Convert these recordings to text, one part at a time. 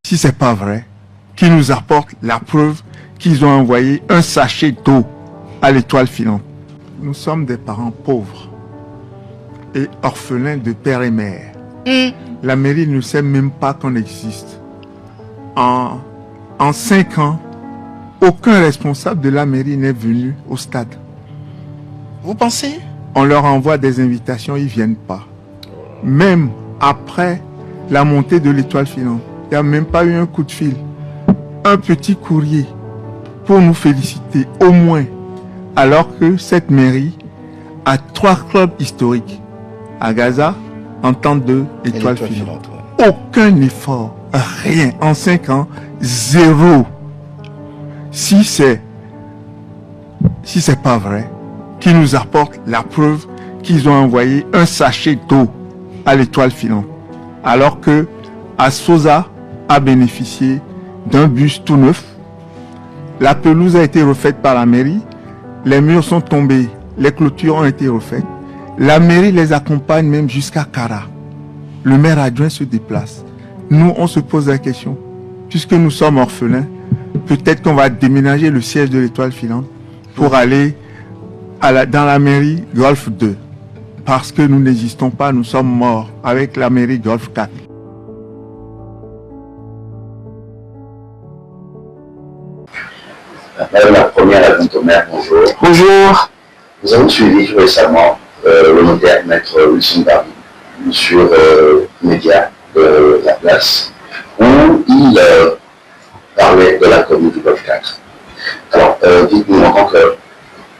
si c'est pas vrai, qu'ils nous apportent la preuve qu'ils ont envoyé un sachet d'eau à l'Étoile filante. Nous sommes des parents pauvres et orphelins de père et mère. La mairie ne sait même pas qu'on existe. En 5 ans, aucun responsable de la mairie n'est venu au stade. Vous pensez? On leur envoie des invitations, ils ne viennent pas. Même après la montée de l'Étoile filante, il n'y a même pas eu un coup de fil. Un petit courrier pour nous féliciter, au moins. Alors que cette mairie a 3 clubs historiques. À Gaza, Entente de Étoile filante. Ouais. Aucun effort, rien. En 5 ans, 0. Si c'est pas vrai, qu'ils nous apportent la preuve qu'ils ont envoyé un sachet d'eau à l'Étoile filante. Alors que Asosa a bénéficié d'un bus tout neuf. La pelouse a été refaite par la mairie. Les murs sont tombés. Les clôtures ont été refaites. La mairie les accompagne même jusqu'à Kara. Le maire adjoint se déplace. Nous, on se pose la question. Puisque nous sommes orphelins, peut-être qu'on va déménager le siège de l'Étoile filante pour aller dans la mairie Golfe 2. Parce que nous n'existons pas, nous sommes morts avec la mairie Golfe 4. Madame la première adjointe au maire, bonjour. Bonjour. Nous avons suivi récemment le notaire maître Wilson Darby sur Média de la place où il parlait de la commune du Golfe 4. Alors, dites-nous en tant que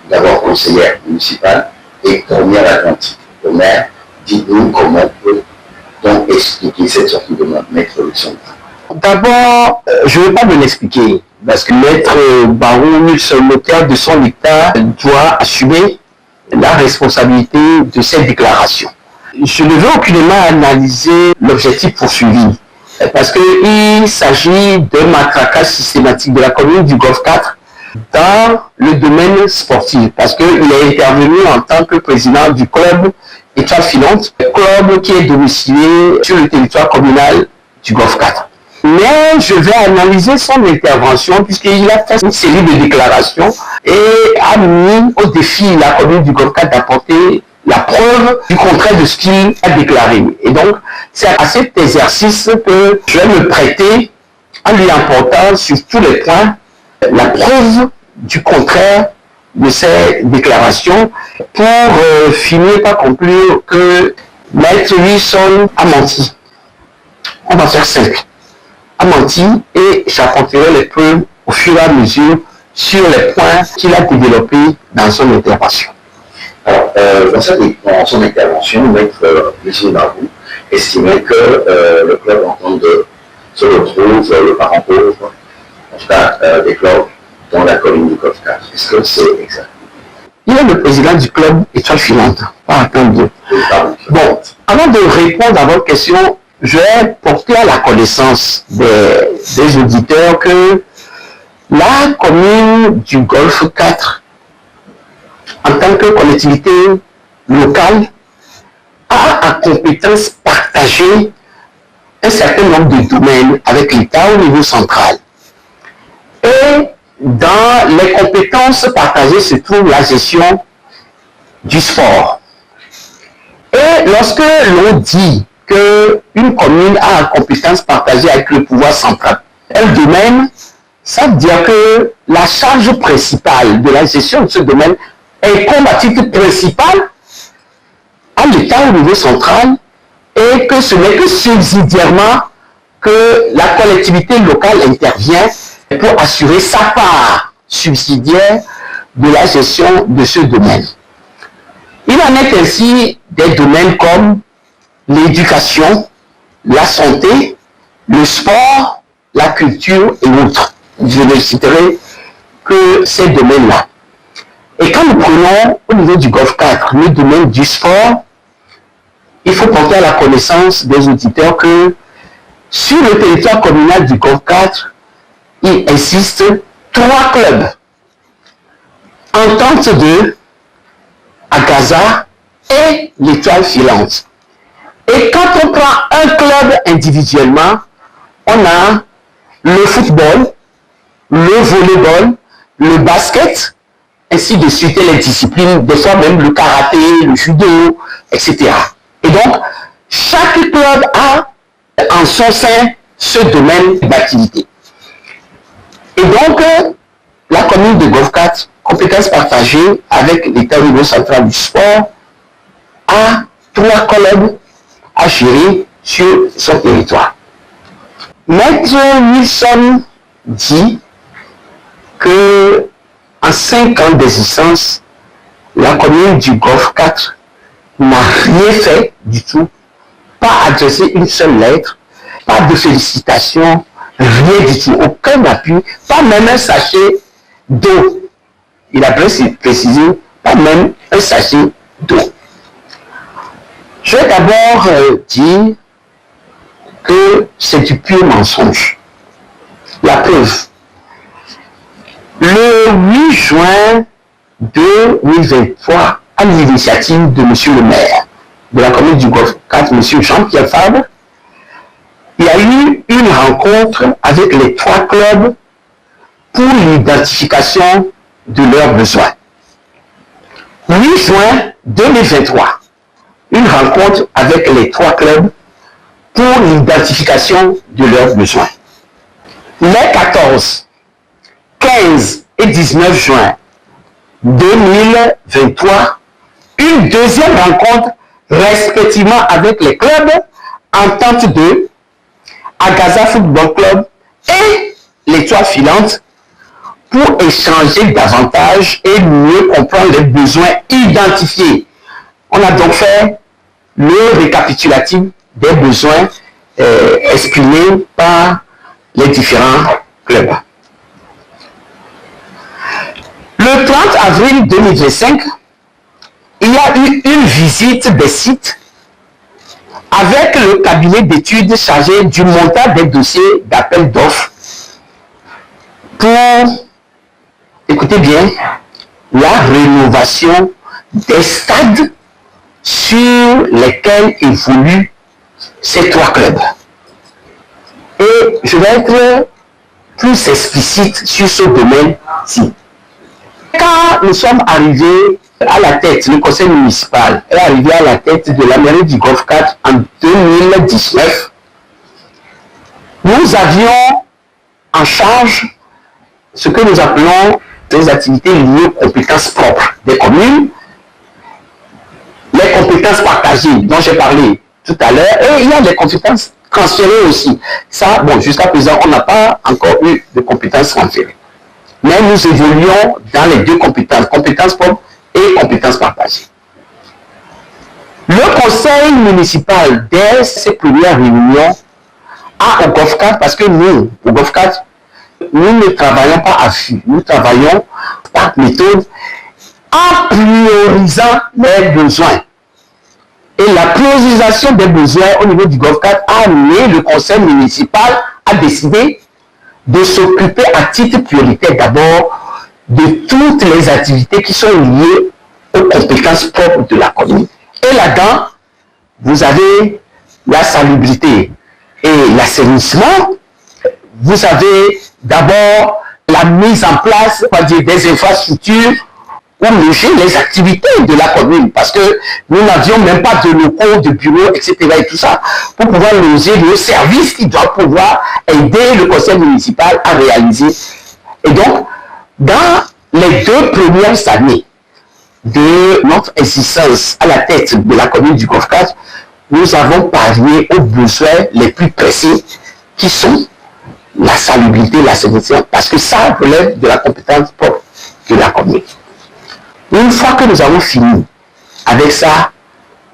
d'abord conseillère municipale et première adjointe au maire, dites-nous comment peut-on expliquer cette sortie de maître Wilson Darby. D'abord, je ne vais pas me l'expliquer. Parce que maître Baron Wilson, notaire de son État, doit assumer la responsabilité de cette déclaration. Je ne veux aucunement analyser l'objectif poursuivi, parce qu'il s'agit d'un matraquage systématique de la commune du Golfe 4 dans le domaine sportif, parce qu'il est intervenu en tant que président du club Étoile filante, club qui est domicilié sur le territoire communal du Golfe 4. Mais je vais analyser son intervention puisqu'il a fait une série de déclarations et a mis au défi la commune du Golfe 4 d'apporter la preuve du contraire de ce qu'il a déclaré. Et donc, c'est à cet exercice que je vais me prêter en lui apportant sur tous les points la preuve du contraire de ces déclarations pour finir par conclure que Maître Wilson a menti. On va faire simple. A menti et j'apporterai les preuves au fur et à mesure sur les points qu'il a développés dans son intervention. Alors, dans son intervention, maître Wilson Darby estimait que le club Entente se retrouve le parent pauvre, en tout cas des clubs dans la commune du Golfe 4. Est-ce que c'est exact? Il est le président du club Étoile filante. Bon, avant de répondre à votre question, je vais porter à la connaissance des auditeurs que la commune du Golfe 4, en tant que collectivité locale, a à compétence partagée un certain nombre de domaines avec l'État au niveau central. Et dans les compétences partagées se trouve la gestion du sport. Et lorsque l'on dit qu'une commune a une compétence partagée avec le pouvoir central, un domaine, ça veut dire que la charge principale de la gestion de ce domaine est comme à titre principal à l'État au niveau central et que ce n'est que subsidiairement que la collectivité locale intervient pour assurer sa part subsidiaire de la gestion de ce domaine. Il en est ainsi des domaines comme l'éducation, la santé, le sport, la culture et autres. Je ne citerai que ces domaines-là. Et quand nous prenons au niveau du Golfe 4 le domaine du sport, il faut porter à la connaissance des auditeurs que sur le territoire communal du Golfe 4, il existe 3 clubs. Entente de à Gaza et l'Étoile filante. Et quand on prend un club individuellement, on a le football, le volleyball, le basket, ainsi de suite, et les disciplines, des fois même le karaté, le judo, etc. Et donc, chaque club a en son sein ce domaine d'activité. Et donc, la commune de Golfe 4, compétences partagées avec l'État au niveau central du sport, a 3 clubs à gérer sur son territoire. Maître Wilson dit que en 5 ans d'existence, la commune du Golfe 4 n'a rien fait du tout, pas adressé une seule lettre, pas de félicitations, rien du tout, aucun appui, pas même un sachet d'eau. Il a précisé, pas même un sachet d'eau. Je vais d'abord dire que c'est du pur mensonge. La preuve. Le 8 juin 2023, à l'initiative de M. le maire de la commune du Golfe 4, M. Jean-Pierre Fabre, il y a eu une rencontre avec les 3 clubs pour l'identification de leurs besoins. 8 juin 2023, une rencontre avec les 3 clubs pour l'identification de leurs besoins. Les 14, 15 et 19 juin 2023, une deuxième rencontre respectivement avec les clubs Entente 2, Agaza Football Club et l'Étoile Filante pour échanger davantage et mieux comprendre les besoins identifiés. On a donc fait le récapitulatif des besoins exprimés par les différents clubs. Le 30 avril 2025, il y a eu une visite des sites avec le cabinet d'études chargé du montage des dossiers d'appel d'offres pour, écoutez bien, la rénovation des stades sur lesquels évoluent ces 3 clubs. Et je vais être plus explicite sur ce domaine-ci. Quand nous sommes arrivés à la tête, le conseil municipal est arrivé à la tête de la mairie du Golfe 4 en 2019, nous avions en charge ce que nous appelons des activités liées aux compétences propres des communes, les compétences partagées dont j'ai parlé tout à l'heure, et il y a des compétences transférées aussi. Ça, bon, jusqu'à présent, on n'a pas encore eu de compétences transférées. Mais nous évoluons dans les 2 compétences, compétences propres et compétences partagées. Le conseil municipal, dès ses premières réunions, a au Golfe 4, parce que nous, au Golfe 4, nous ne travaillons pas à vue, nous travaillons par méthode en priorisant les besoins. Et la priorisation des besoins au niveau du Golfe 4 a amené le conseil municipal à décider de s'occuper à titre prioritaire d'abord de toutes les activités qui sont liées aux compétences propres de la commune. Et là-dedans, vous avez la salubrité et l'assainissement. Vous avez d'abord la mise en place, on va dire, des infrastructures pour loger les activités de la commune, parce que nous n'avions même pas de locaux, de bureaux, etc. et tout ça, pour pouvoir loger le service qui doit pouvoir aider le conseil municipal à réaliser. Et donc, dans les 2 premières années de notre existence à la tête de la commune du Golfe 4, nous avons pallié aux besoins les plus pressés qui sont la salubrité, l'assainissement, parce que ça relève de la compétence propre de la commune. Une fois que nous avons fini avec ça,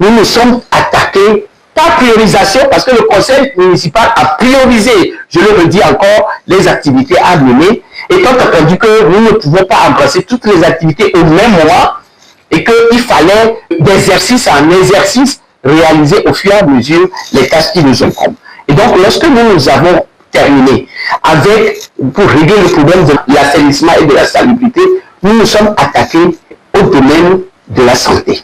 nous nous sommes attaqués par priorisation, parce que le conseil municipal a priorisé, je le redis encore, les activités à mener, étant entendu que nous ne pouvons pas embrasser toutes les activités au même moment, et qu'il fallait d'exercice en exercice réaliser au fur et à mesure les tâches qui nous incombent. Et donc, lorsque nous avons terminé avec, pour régler le problème de l'assainissement et de la salubrité, nous nous sommes attaqués au domaine de la santé.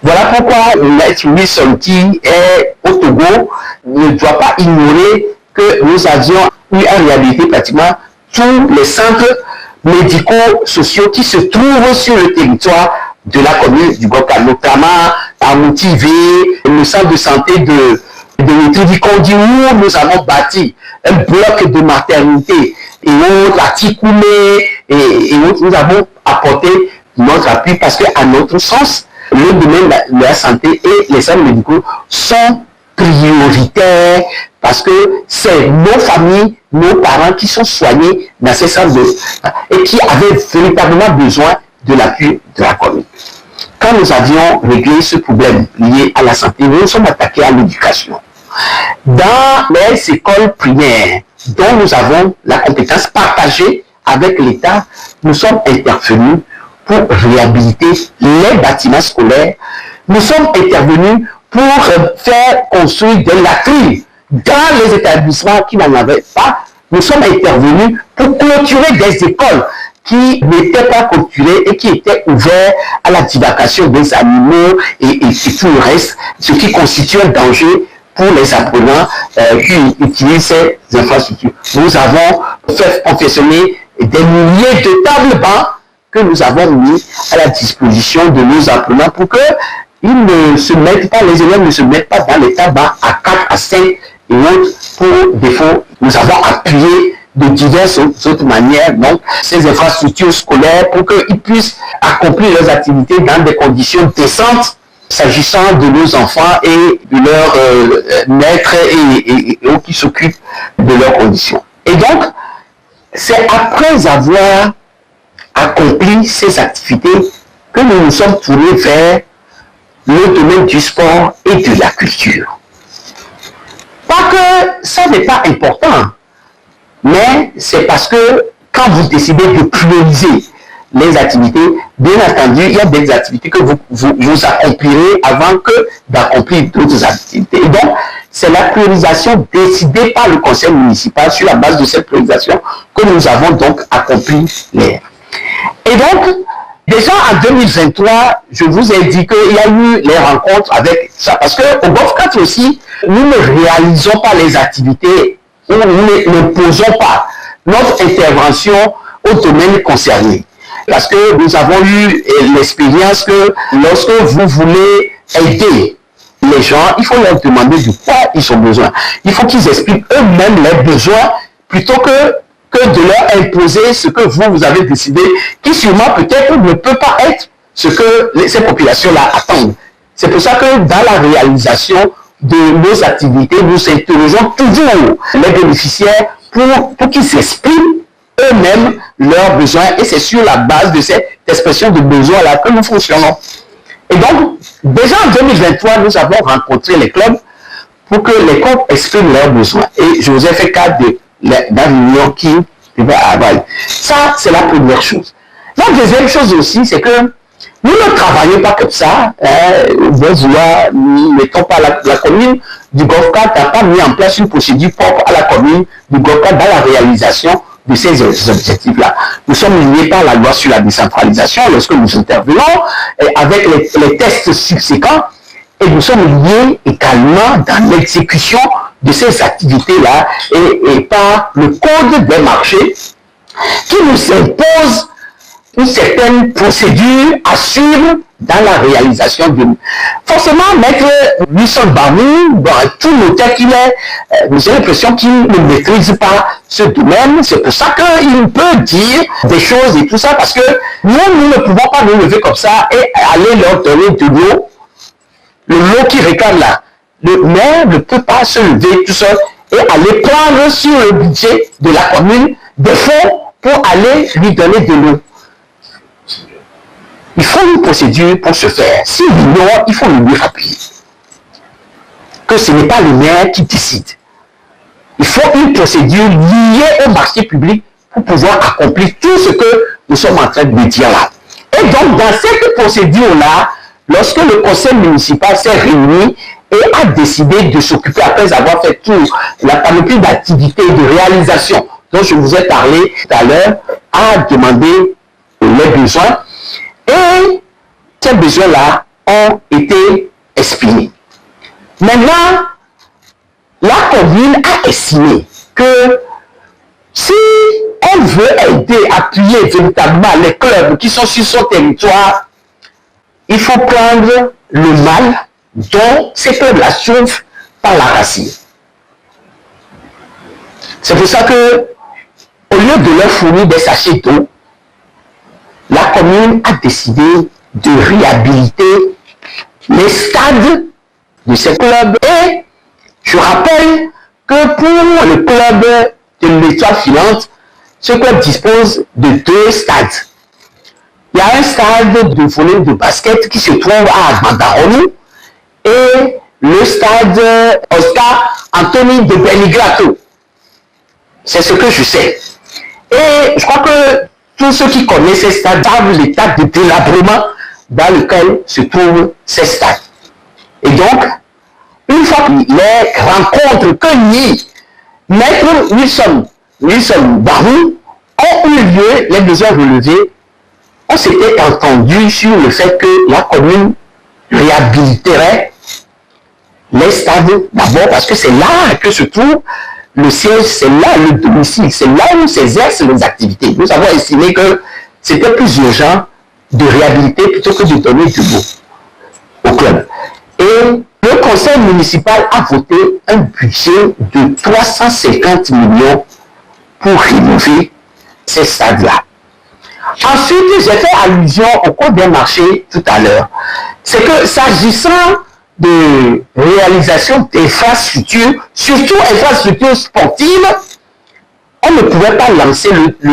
Voilà pourquoi Maître Wilson, qui est au Togo, ne doit pas ignorer que nous avions eu à réhabiliter pratiquement tous les centres médico-sociaux qui se trouvent sur le territoire de la commune du Goka, notamment à Moutivé, le centre de santé de Métrivikondi, où nous avons bâti un bloc de maternité, et autres, à Tikoumé, et autres, nous avons apporté notre appui parce qu'à notre sens, le domaine de la santé et les centres médicaux sont prioritaires parce que c'est nos familles, nos parents qui sont soignés dans ces centres et qui avaient véritablement besoin de l'appui de la commune. Quand nous avions réglé ce problème lié à la santé, nous nous sommes attaqués à l'éducation. Dans les écoles primaires dont nous avons la compétence partagée avec l'État, nous sommes intervenus pour réhabiliter les bâtiments scolaires. Nous sommes intervenus pour faire construire des latrines dans les établissements qui n'en avaient pas. Nous sommes intervenus pour clôturer des écoles qui n'étaient pas clôturées et qui étaient ouvertes à la divagation des animaux et tout le reste, ce qui constitue un danger pour les apprenants qui utilisent ces infrastructures. Nous avons fait confectionner des milliers de tables-bancs que nous avons mis à la disposition de nos apprenants pour que ils ne se mettent pas, les élèves ne se mettent pas dans les tabacs à 4, à 5 et autres pour défaut. Nous avons appuyé de diverses autres manières donc ces infrastructures scolaires pour qu'ils puissent accomplir leurs activités dans des conditions décentes s'agissant de nos enfants et de leurs maîtres et qui s'occupent de leurs conditions. Et donc, c'est après avoir accompli ces activités que nous nous sommes tournés vers le domaine du sport et de la culture. Pas que ça n'est pas important, mais c'est parce que quand vous décidez de prioriser les activités, bien entendu, il y a des activités que vous accomplirez avant que d'accomplir d'autres activités. Et donc, c'est la priorisation décidée par le conseil municipal sur la base de cette priorisation que nous avons donc accompli les. Et donc, déjà en 2023, je vous ai dit qu'il y a eu les rencontres avec ça, parce qu'au GOF4 aussi, nous ne réalisons pas les activités où nous ne posons pas notre intervention au domaine concerné. Parce que nous avons eu l'expérience que lorsque vous voulez aider les gens, il faut leur demander de quoi ils ont besoin. Il faut qu'ils expliquent eux-mêmes leurs besoins plutôt que de leur imposer ce que vous avez décidé, qui sûrement peut-être ne peut pas être ce que ces populations-là attendent. C'est pour ça que dans la réalisation de nos activités, nous interrogeons toujours les bénéficiaires pour qu'ils s'expriment eux-mêmes leurs besoins, et c'est sur la base de cette expression de besoins-là que nous fonctionnons. Et donc, déjà en 2023, nous avons rencontré les clubs pour que les clubs expriment leurs besoins. Et je vous ai fait cas de la réunion qui va avoir. Ça, c'est la première chose. La deuxième chose aussi, c'est que nous ne travaillons pas comme ça. Nous ne mettons pas la commune du GOF4 n'a pas mis en place une procédure propre à la commune du GOF4 dans la réalisation de ces objectifs-là. Nous sommes liés par la loi sur la décentralisation lorsque nous intervenons avec les tests subséquents, et nous sommes liés également dans l'exécution de ces activités-là et par le code des marchés qui nous impose une certaine procédure à suivre dans la réalisation de... Forcément, maître Wilson Barou, tout notaire qu'il est, j'ai l'impression qu'il ne maîtrise pas ce domaine. C'est pour ça qu'il peut dire des choses et tout ça, parce que nous ne pouvons pas nous lever comme ça et aller leur donner de l'eau, le lot qui réclame là. Le maire ne peut pas se lever tout seul et aller prendre sur le budget de la commune des fonds pour aller lui donner de l'eau. Il faut une procédure pour se faire. S'il ignore, il faut lui rappeler que ce n'est pas le maire qui décide. Il faut une procédure liée au marché public pour pouvoir accomplir tout ce que nous sommes en train de dire là. Et donc, dans cette procédure-là, lorsque le conseil municipal s'est réuni et a décidé de s'occuper, après avoir fait tout, la panoplie d'activités et de réalisation dont je vous ai parlé tout à l'heure, a demandé les besoins. Et ces besoins-là ont été exprimés. Maintenant, la commune a estimé que si elle veut aider, appuyer véritablement les clubs qui sont sur son territoire, il faut prendre le mal dont ces clubs-là souffrent par la racine. C'est pour ça que, au lieu de leur fournir des sachets d'eau, la commune a décidé de réhabiliter les stades de ces clubs. Et je rappelle que pour le club de l'Étoile filante, ce club dispose de 2 stades. Il y a un stade de volley de basket qui se trouve à Mandaroni et le stade Oscar Anthony de Benigrato. C'est ce que je sais. Et je crois que tous ceux qui connaissent ces stades savent l'état de délabrement dans lequel se trouvent ces stades. Et donc, une fois que les rencontres que ni Maître Wilson Barou ont eu lieu, les besoins relevés, on s'était entendu sur le fait que la commune réhabiliterait les stades d'abord parce que c'est là que se trouve le siège, c'est là le domicile, c'est là où s'exercent les activités. Nous avons estimé que c'était plus urgent de réhabiliter plutôt que de donner du beau au club. Et le conseil municipal a voté un budget de 350 millions pour rénover ces stades-là. Ensuite, j'ai fait allusion au code des marchés tout à l'heure. C'est que s'agissant de réalisation d'infrastructures, surtout infrastructures sportives, on ne pouvait pas lancer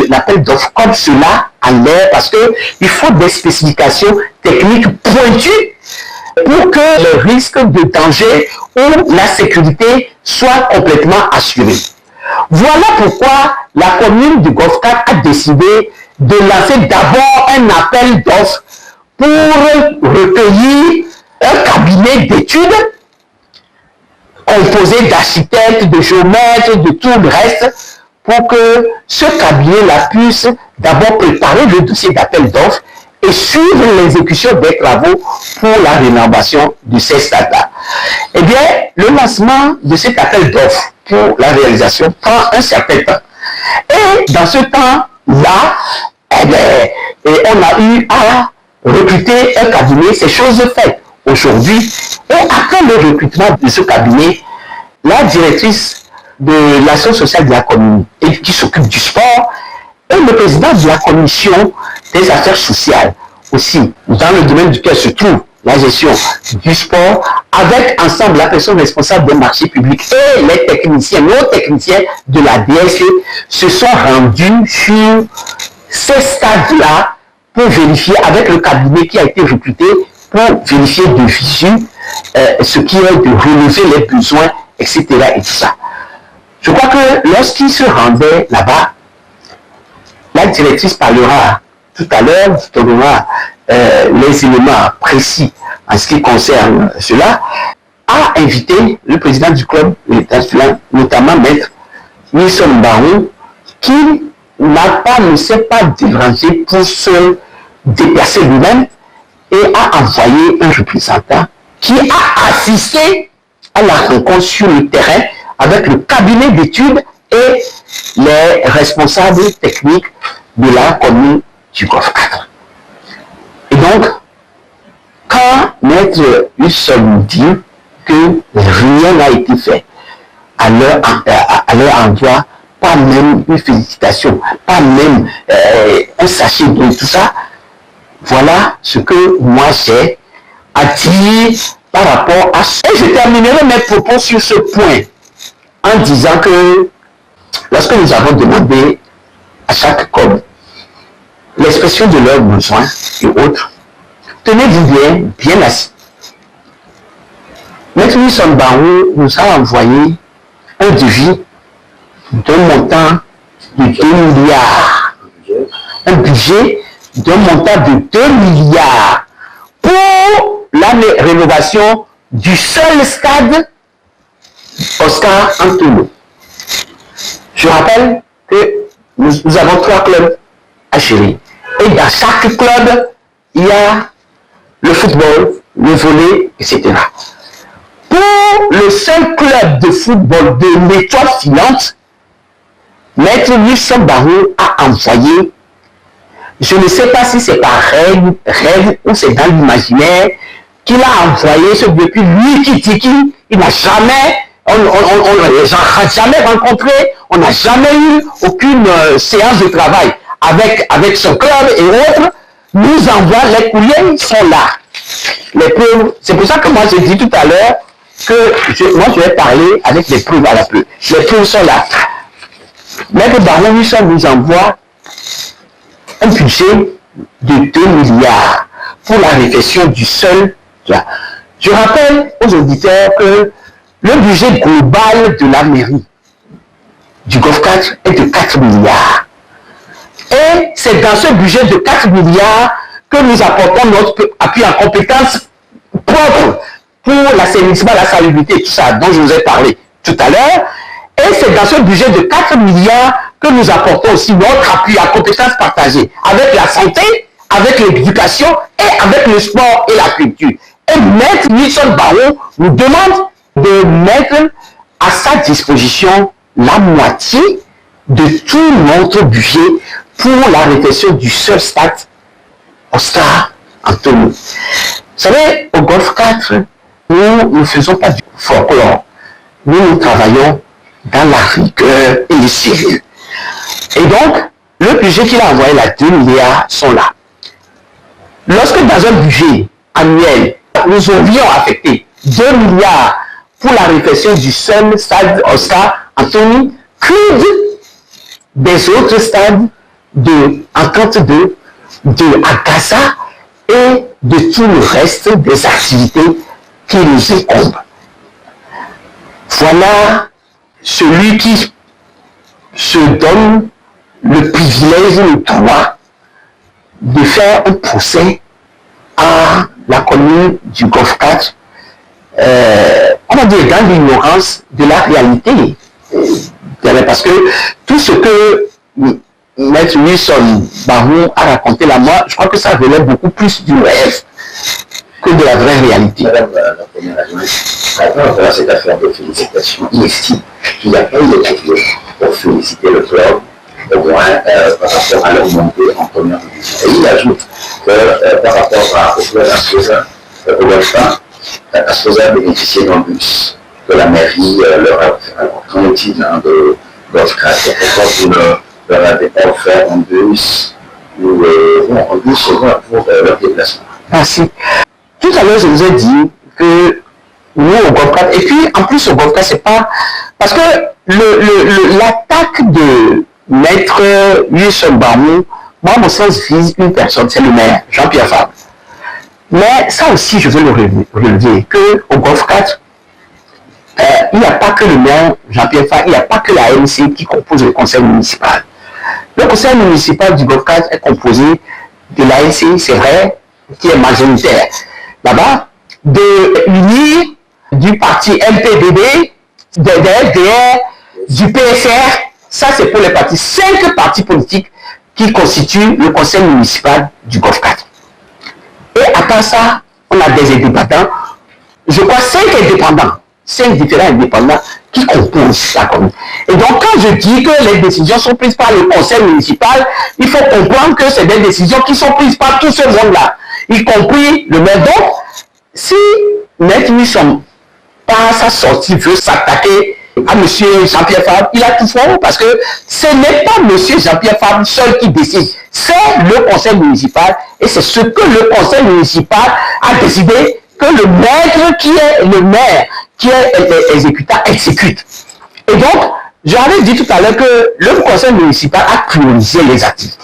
l'appel d'offres comme cela en l'air parce qu'il faut des spécifications techniques pointues pour que le risque de danger ou la sécurité soit complètement assurée. Voilà pourquoi la commune du Golfe 4 a décidé de lancer d'abord un appel d'offres pour recueillir un cabinet d'études composé d'architectes, de géomètres, de tout le reste, pour que ce cabinet-là puisse d'abord préparer le dossier d'appel d'offres et suivre l'exécution des travaux pour la rénovation de ces stades-là. Eh bien, le lancement de cet appel d'offres pour la réalisation prend un certain temps. Et dans ce temps-là, eh bien, on a eu à recruter un cabinet, c'est chose faite aujourd'hui. Et après le recrutement de ce cabinet, la directrice de l'action sociale de la commune et qui s'occupe du sport et le président de la commission des affaires sociales aussi, dans le domaine duquel se trouve la gestion du sport, avec ensemble la personne responsable des marchés publics et les techniciens, nos techniciens de la DSE se sont rendus sur ces stades-là pour vérifier avec le cabinet qui a été recruté pour vérifier de visu ce qui est de relever les besoins, etc. et tout ça. Je crois que lorsqu'ils se rendaient là-bas, la directrice parlera tout à l'heure, donnera les éléments précis en ce qui concerne cela, a invité le président du club, notamment Maître Wilson Barou, qui ne s'est pas dérangé pour se déplacer lui-même et a envoyé un représentant qui a assisté à la rencontre sur le terrain avec le cabinet d'études et les responsables techniques de la commune du Golfe 4. Et donc, quand Maître Wilson dit que rien n'a été fait à leur endroit, pas même une félicitation, pas même un sachet de tout ça, voilà ce que moi j'ai à dire par rapport à ça. Et je terminerai mes propos sur ce point en disant que lorsque nous avons demandé à chaque com l'expression de leurs besoins et autres, tenez-vous bien assis. Maître Wilson Barou nous a envoyé un devis d'un montant de 2 milliards. Un budget d'un montant de 2 milliards pour la rénovation du seul stade Oscar Antonio. Je rappelle que nous avons 3 clubs à gérer. Et dans chaque club, il y a le football, le volley, etc. Pour le seul club de football de l'Étoile filante, Maître Wilson Barou a envoyé, je ne sais pas si c'est par rêve ou c'est dans l'imaginaire, qu'il a envoyé ce depuis lui qui dit qu'il n'a jamais, on n'a jamais rencontré, on n'a jamais eu aucune séance de travail avec son club et autres, nous envoie, les courriers, ils sont là. Les preuves, c'est pour ça que moi j'ai dit tout à l'heure que moi je vais parler avec les preuves à la preuve. Les preuves sont là. Maître Barou Wilson nous envoie un budget de 2 milliards pour la réfection du sol. Je rappelle aux auditeurs que le budget global de la mairie du Golfe 4 est de 4 milliards. Et c'est dans ce budget de 4 milliards que nous apportons notre appui en compétences propres pour l'assainissement, la salubrité et tout ça dont je vous ai parlé tout à l'heure. Et c'est dans ce budget de 4 milliards que nous apportons aussi notre appui à compétences partagées avec la santé, avec l'éducation et avec le sport et la culture. Et Maître Wilson Barou nous demande de mettre à sa disposition la moitié de tout notre budget pour la réfection du seul stade Oscar Anthony. Vous savez, au Golfe 4, nous ne faisons pas du folklore. Nous travaillons dans la rigueur et le sérieux. Et donc, le budget qu'il a envoyé, là, 2 milliards, sont là. Lorsque dans un budget annuel, nous aurions affecté 2 milliards pour la réfection du seul stade Oscar Anthony, que des autres stades de Entente de Agassa et de tout le reste des activités qui nous incombent. Voilà celui qui se donne le privilège, le droit de faire un procès à la commune du Golfe 4, on va dire dans l'ignorance de la réalité. Parce que tout ce que Maître Wilson Barou a raconté là, moi, je crois que ça relève beaucoup plus du rêve que de la vraie réalité. Madame la première adjointe, rapport à cette affaire de félicitations, il estime qu'il n'y a pas eu de lieu pour féliciter le club, au moins par rapport à leur montée en première division. Et il ajoute que par rapport au club Ascosa, au Golfe, Ascosa a bénéficié d'un bus que la mairie leur a offert. Qu'en est-il de Golfe 4? Pourquoi vous ne leur avez pas offert un bus ou un bus pour leur déplacement? Merci. Tout à l'heure, je vous ai dit que nous, au Golfe 4, et puis en plus au Golfe 4, c'est pas... Parce que l'attaque de Maître Wilson Barou, moi, mon sens vise une personne, c'est le maire, Jean-Pierre Fabre. Mais ça aussi, je veux le relever, qu'au Golfe 4, il n'y a pas que le maire Jean-Pierre Fabre, il n'y a pas que la ANC qui compose le conseil municipal. Le conseil municipal du Golfe 4 est composé de l'ANC, c'est vrai, qui est majoritaire. Là-bas, de l'UNI, du parti MPDB, de FDR, du PSR, ça c'est pour les partis, 5 partis politiques qui constituent le conseil municipal du Golfe 4. Et à part ça, on a des indépendants, je crois 5 indépendants, 5 différents indépendants qui composent la commune. Et donc quand je dis que les décisions sont prises par le conseil municipal, il faut comprendre que c'est des décisions qui sont prises par tout ce monde-là, y compris le maire. Donc, si Maître Wilson, par sa sortie, veut s'attaquer à M. Jean-Pierre Fabre, il a tout faux, parce que ce n'est pas M. Jean-Pierre Fabre seul qui décide, c'est le conseil municipal, et c'est ce que le conseil municipal a décidé, que le maître qui est le maire, qui est exécutant, exécute. Et donc, j'avais dit tout à l'heure que le conseil municipal a priorisé les activités.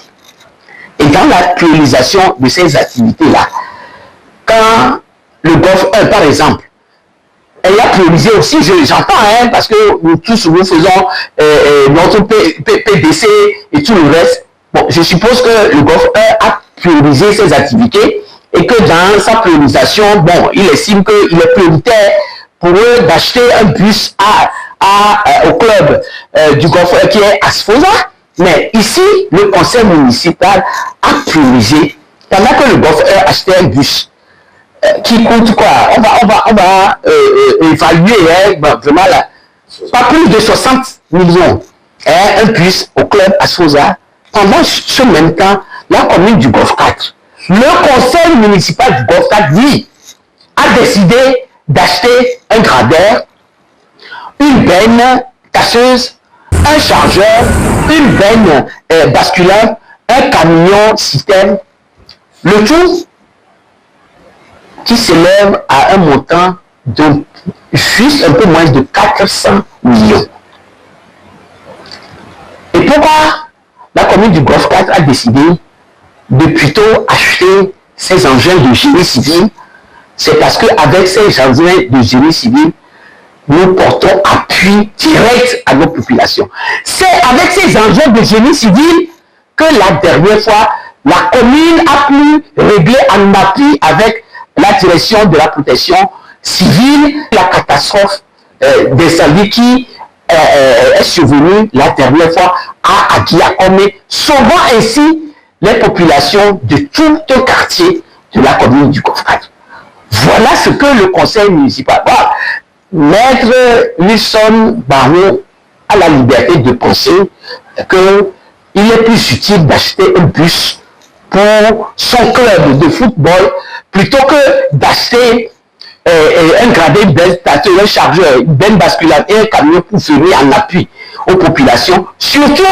Et dans la priorisation de ces activités-là, quand le Golfe 1, par exemple, elle a priorisé aussi, j'entends, parce que nous tous, nous faisons notre PDC et tout le reste. Bon, je suppose que le Golfe 1 a priorisé ses activités et que dans sa priorisation, bon, il estime qu'il est prioritaire pour eux d'acheter un bus au club du Golfe 1 qui est Asfosa. Mais ici, le conseil municipal a priorisé, pendant que le Golfe 1 achetait un bus qui coûte quoi? On va évaluer vraiment là, pas plus de 60 millions. un bus au club à Sosa. Pendant ce même temps, la commune du Golfe 4, le conseil municipal du Golfe 4, lui, a décidé d'acheter un gradeur, une benne tasseuse, un chargeur, une benne basculaire, un camion citerne, le tout qui s'élève à un montant de juste un peu moins de 400 millions. Et pourquoi la commune du Golfe 4 a décidé de plutôt acheter ces engins de génie civil? C'est parce qu'avec ces engins de génie civil, nous portons appui direct à nos populations. C'est avec ces engins de génie civil que la dernière fois, la commune a pu régler en appui avec la direction de la protection civile la catastrophe d'incendie qui est survenue la dernière fois à Aguiakome, sauvant ainsi les populations de tout un quartier de la commune du Golfe 4. Voilà ce que le conseil municipal. Voilà. Maître Wilson Barreau a la liberté de penser qu'il est plus utile d'acheter un bus pour son club de football plutôt que d'acheter un gradé, un chargeur, une benne basculaire et un camion pour venir en appui aux populations, surtout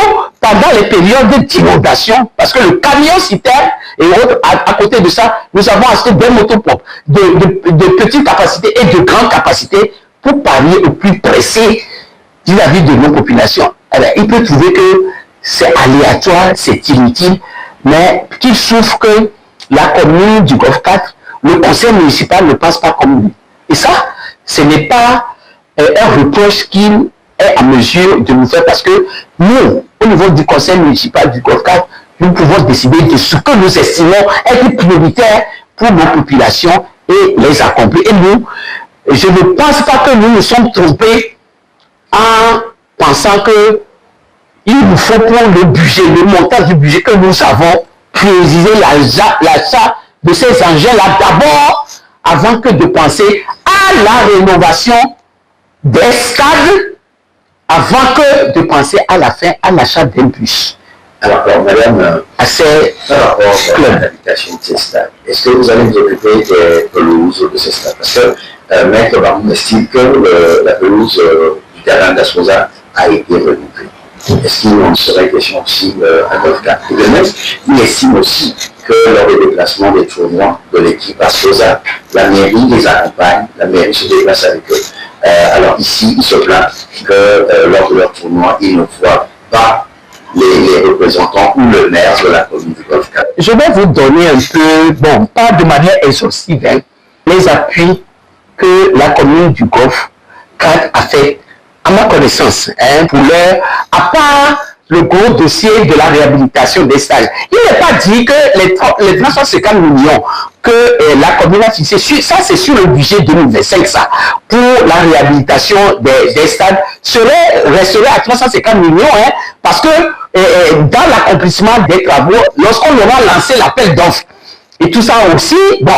pendant les périodes d'inondation, parce que le camion citerne et autres, à côté de ça, nous avons acheté des motopompes de petite capacité et de grande capacité pour pallier au plus pressé vis-à-vis de nos populations. Alors, il peut trouver que c'est aléatoire, c'est inutile, mais qu'il souffre que la commune du Golfe 4, le conseil municipal ne pense pas comme lui. Et ça, ce n'est pas un reproche qu'il est en mesure de nous faire parce que nous, au niveau du conseil municipal du Golfe 4, nous pouvons décider de ce que nous estimons être prioritaire pour nos populations et les accomplir. Et nous, je ne pense pas que nous nous sommes trompés en pensant que il nous faut pour le budget, le montant du budget que nous avons, prioriser l'achat de ces engins-là d'abord, avant que de penser à la rénovation des stades, avant que de penser à la fin à l'achat d'un bus. Alors, madame, à ces par rapport à l'habitation de ces stades, est-ce que vous allez vous occuper des pelouses de ces stades? Parce que Maître Barreau estime que la pelouse du terrain d'Asposa a été regroupée. Est-ce qu'il en serait question aussi à Golfe 4? Et de même, il estime aussi que lors des déplacements des tournois de l'équipe à Sosa, la mairie les accompagne, la mairie se déplace avec eux. Alors ici, il se plaint que lors de leur tournoi, ils ne voient pas les représentants ou le maire de la commune du Golfe 4. Je vais vous donner un peu, bon, pas de manière exhaustive, hein, les appuis que la commune du Golfe 4 a fait, à ma connaissance, hein, pour leur, à part le gros dossier de la réhabilitation des stades. Il n'est pas dit que les 350 millions que la commune a fixé, ça c'est sur le budget 2025, ça, pour la réhabilitation des stades, resterait à 350 millions, hein, parce que dans l'accomplissement des travaux, lorsqu'on aura lancé l'appel d'offres, et tout ça aussi, bon,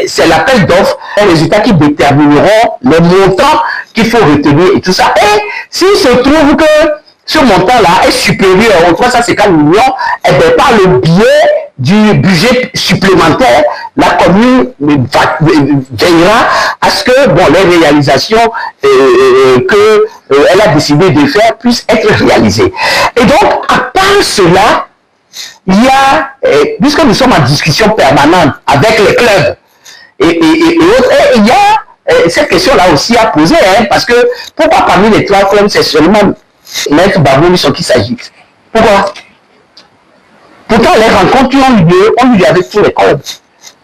c'est l'appel d'offres, les résultats qui détermineront le montant qu'il faut retenir et tout ça. Et s'il se trouve que ce montant-là est supérieur aux 350 millions, et bien par le biais du budget supplémentaire, la commune veillera à ce que bon, les réalisations qu'elle a décidé de faire puissent être réalisées. Et donc, à part cela, il y a, puisque nous sommes en discussion permanente avec les clubs et autres, et il y a cette question-là aussi à poser, hein, parce que pourquoi parmi les trois clubs, c'est seulement Maître Barreau sur qui s'agit? Pourquoi? Pourtant, les rencontres qui ont eu lieu avec tous les clubs,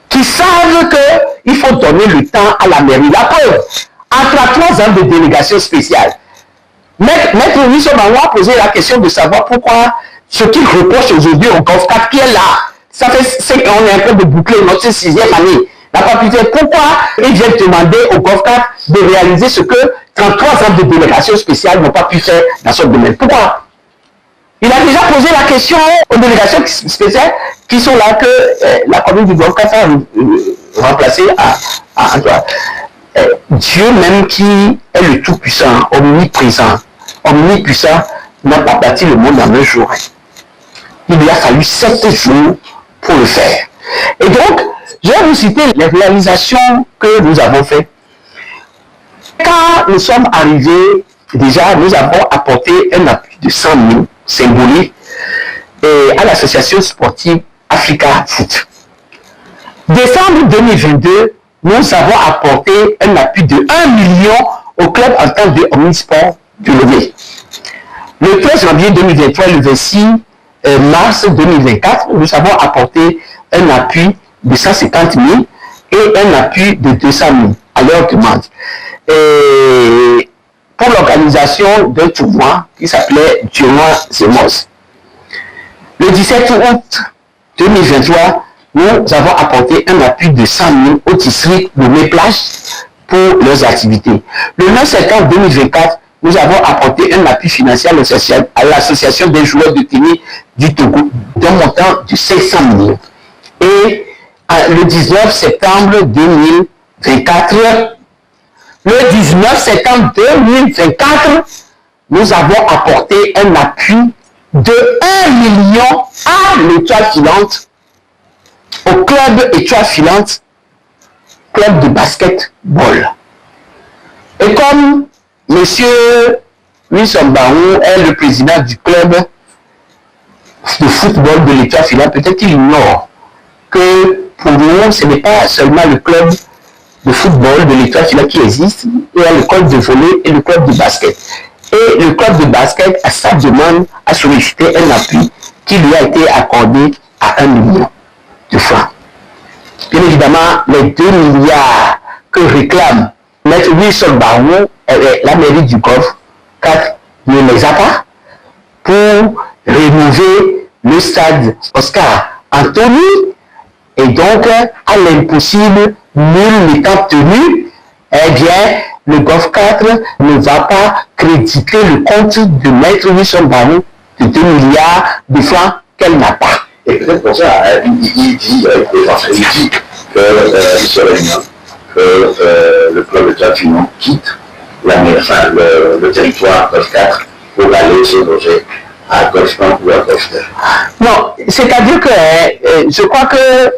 qui savent qu'il faut donner le temps à la mairie. La preuve, après 3 ans de délégation spéciale, Maître Wilson Barreau a posé la question de savoir pourquoi ce qu'il reproche aujourd'hui au Golfe 4 qui est là. Ça fait 5 ans, on est en train de boucler notre 6e année. N'a pas pu dire pourquoi il vient demander au Golfe 4 de réaliser ce que 33 ans de délégation spéciale n'ont pas pu faire dans ce domaine. Pourquoi? Il a déjà posé la question aux délégations spéciales qui sont là que la commune du Golfe 4 a remplacé à Dieu même qui est le Tout-Puissant, omniprésent, omnipuissant, n'a pas bâti le monde en un jour. Il lui a fallu 7 jours pour le faire. Et donc, je vais vous citer les réalisations que nous avons faites. Quand nous sommes arrivés, déjà, nous avons apporté un appui de 100 000 symbolique à l'association sportive Africa Foot. Décembre 2022, nous avons apporté un appui de 1 million au club en tant que omnisport du Lomé. Le 13 janvier 2023 et le 26 mars 2024, nous avons apporté un appui de 150 000 et un appui de 200 000 à leur demande. Et pour l'organisation d'un tournoi qui s'appelait Tournoi Zemos. Le 17 août 2023, nous avons apporté un appui de 100 000 au district de Méplage pour leurs activités. Le 9 septembre 2024, nous avons apporté un appui financier à l'association des joueurs de tennis du Togo d'un montant de 500 000. Et le 19 septembre 2024, nous avons apporté un appui de 1 million à l'Étoile Filante, au club Étoile Filante, club de basketball. Et comme M. Wilson Barou est le président du club de football de l'Étoile Filante, peut-être qu'il ignore que pour nous, ce n'est pas seulement le club de football de l'Étoile Filante qui existe, il y a le club de volley et le club de basket. Et le club de basket, à sa demande, a sollicité un appui qui lui a été accordé à 1 million de francs. Bien évidemment, les 2 milliards que réclame M. Wilson Barou, la mairie du Golfe 4 ne les a pas pour rénover le stade Oscar Anthony. Et donc, à l'impossible, nul n'étant tenu, eh bien, le Golfe 4 ne va pas créditer le compte de Maître Wilson Barou de 2 milliards de francs qu'elle n'a pas. Et peut-être pour ça, il dit que il serait bien que le club de Tchadfinon quitte le territoire Golfe 4 pour aller se loger à Golfe 1 ou à Golfe 2. Non, c'est-à-dire que je crois que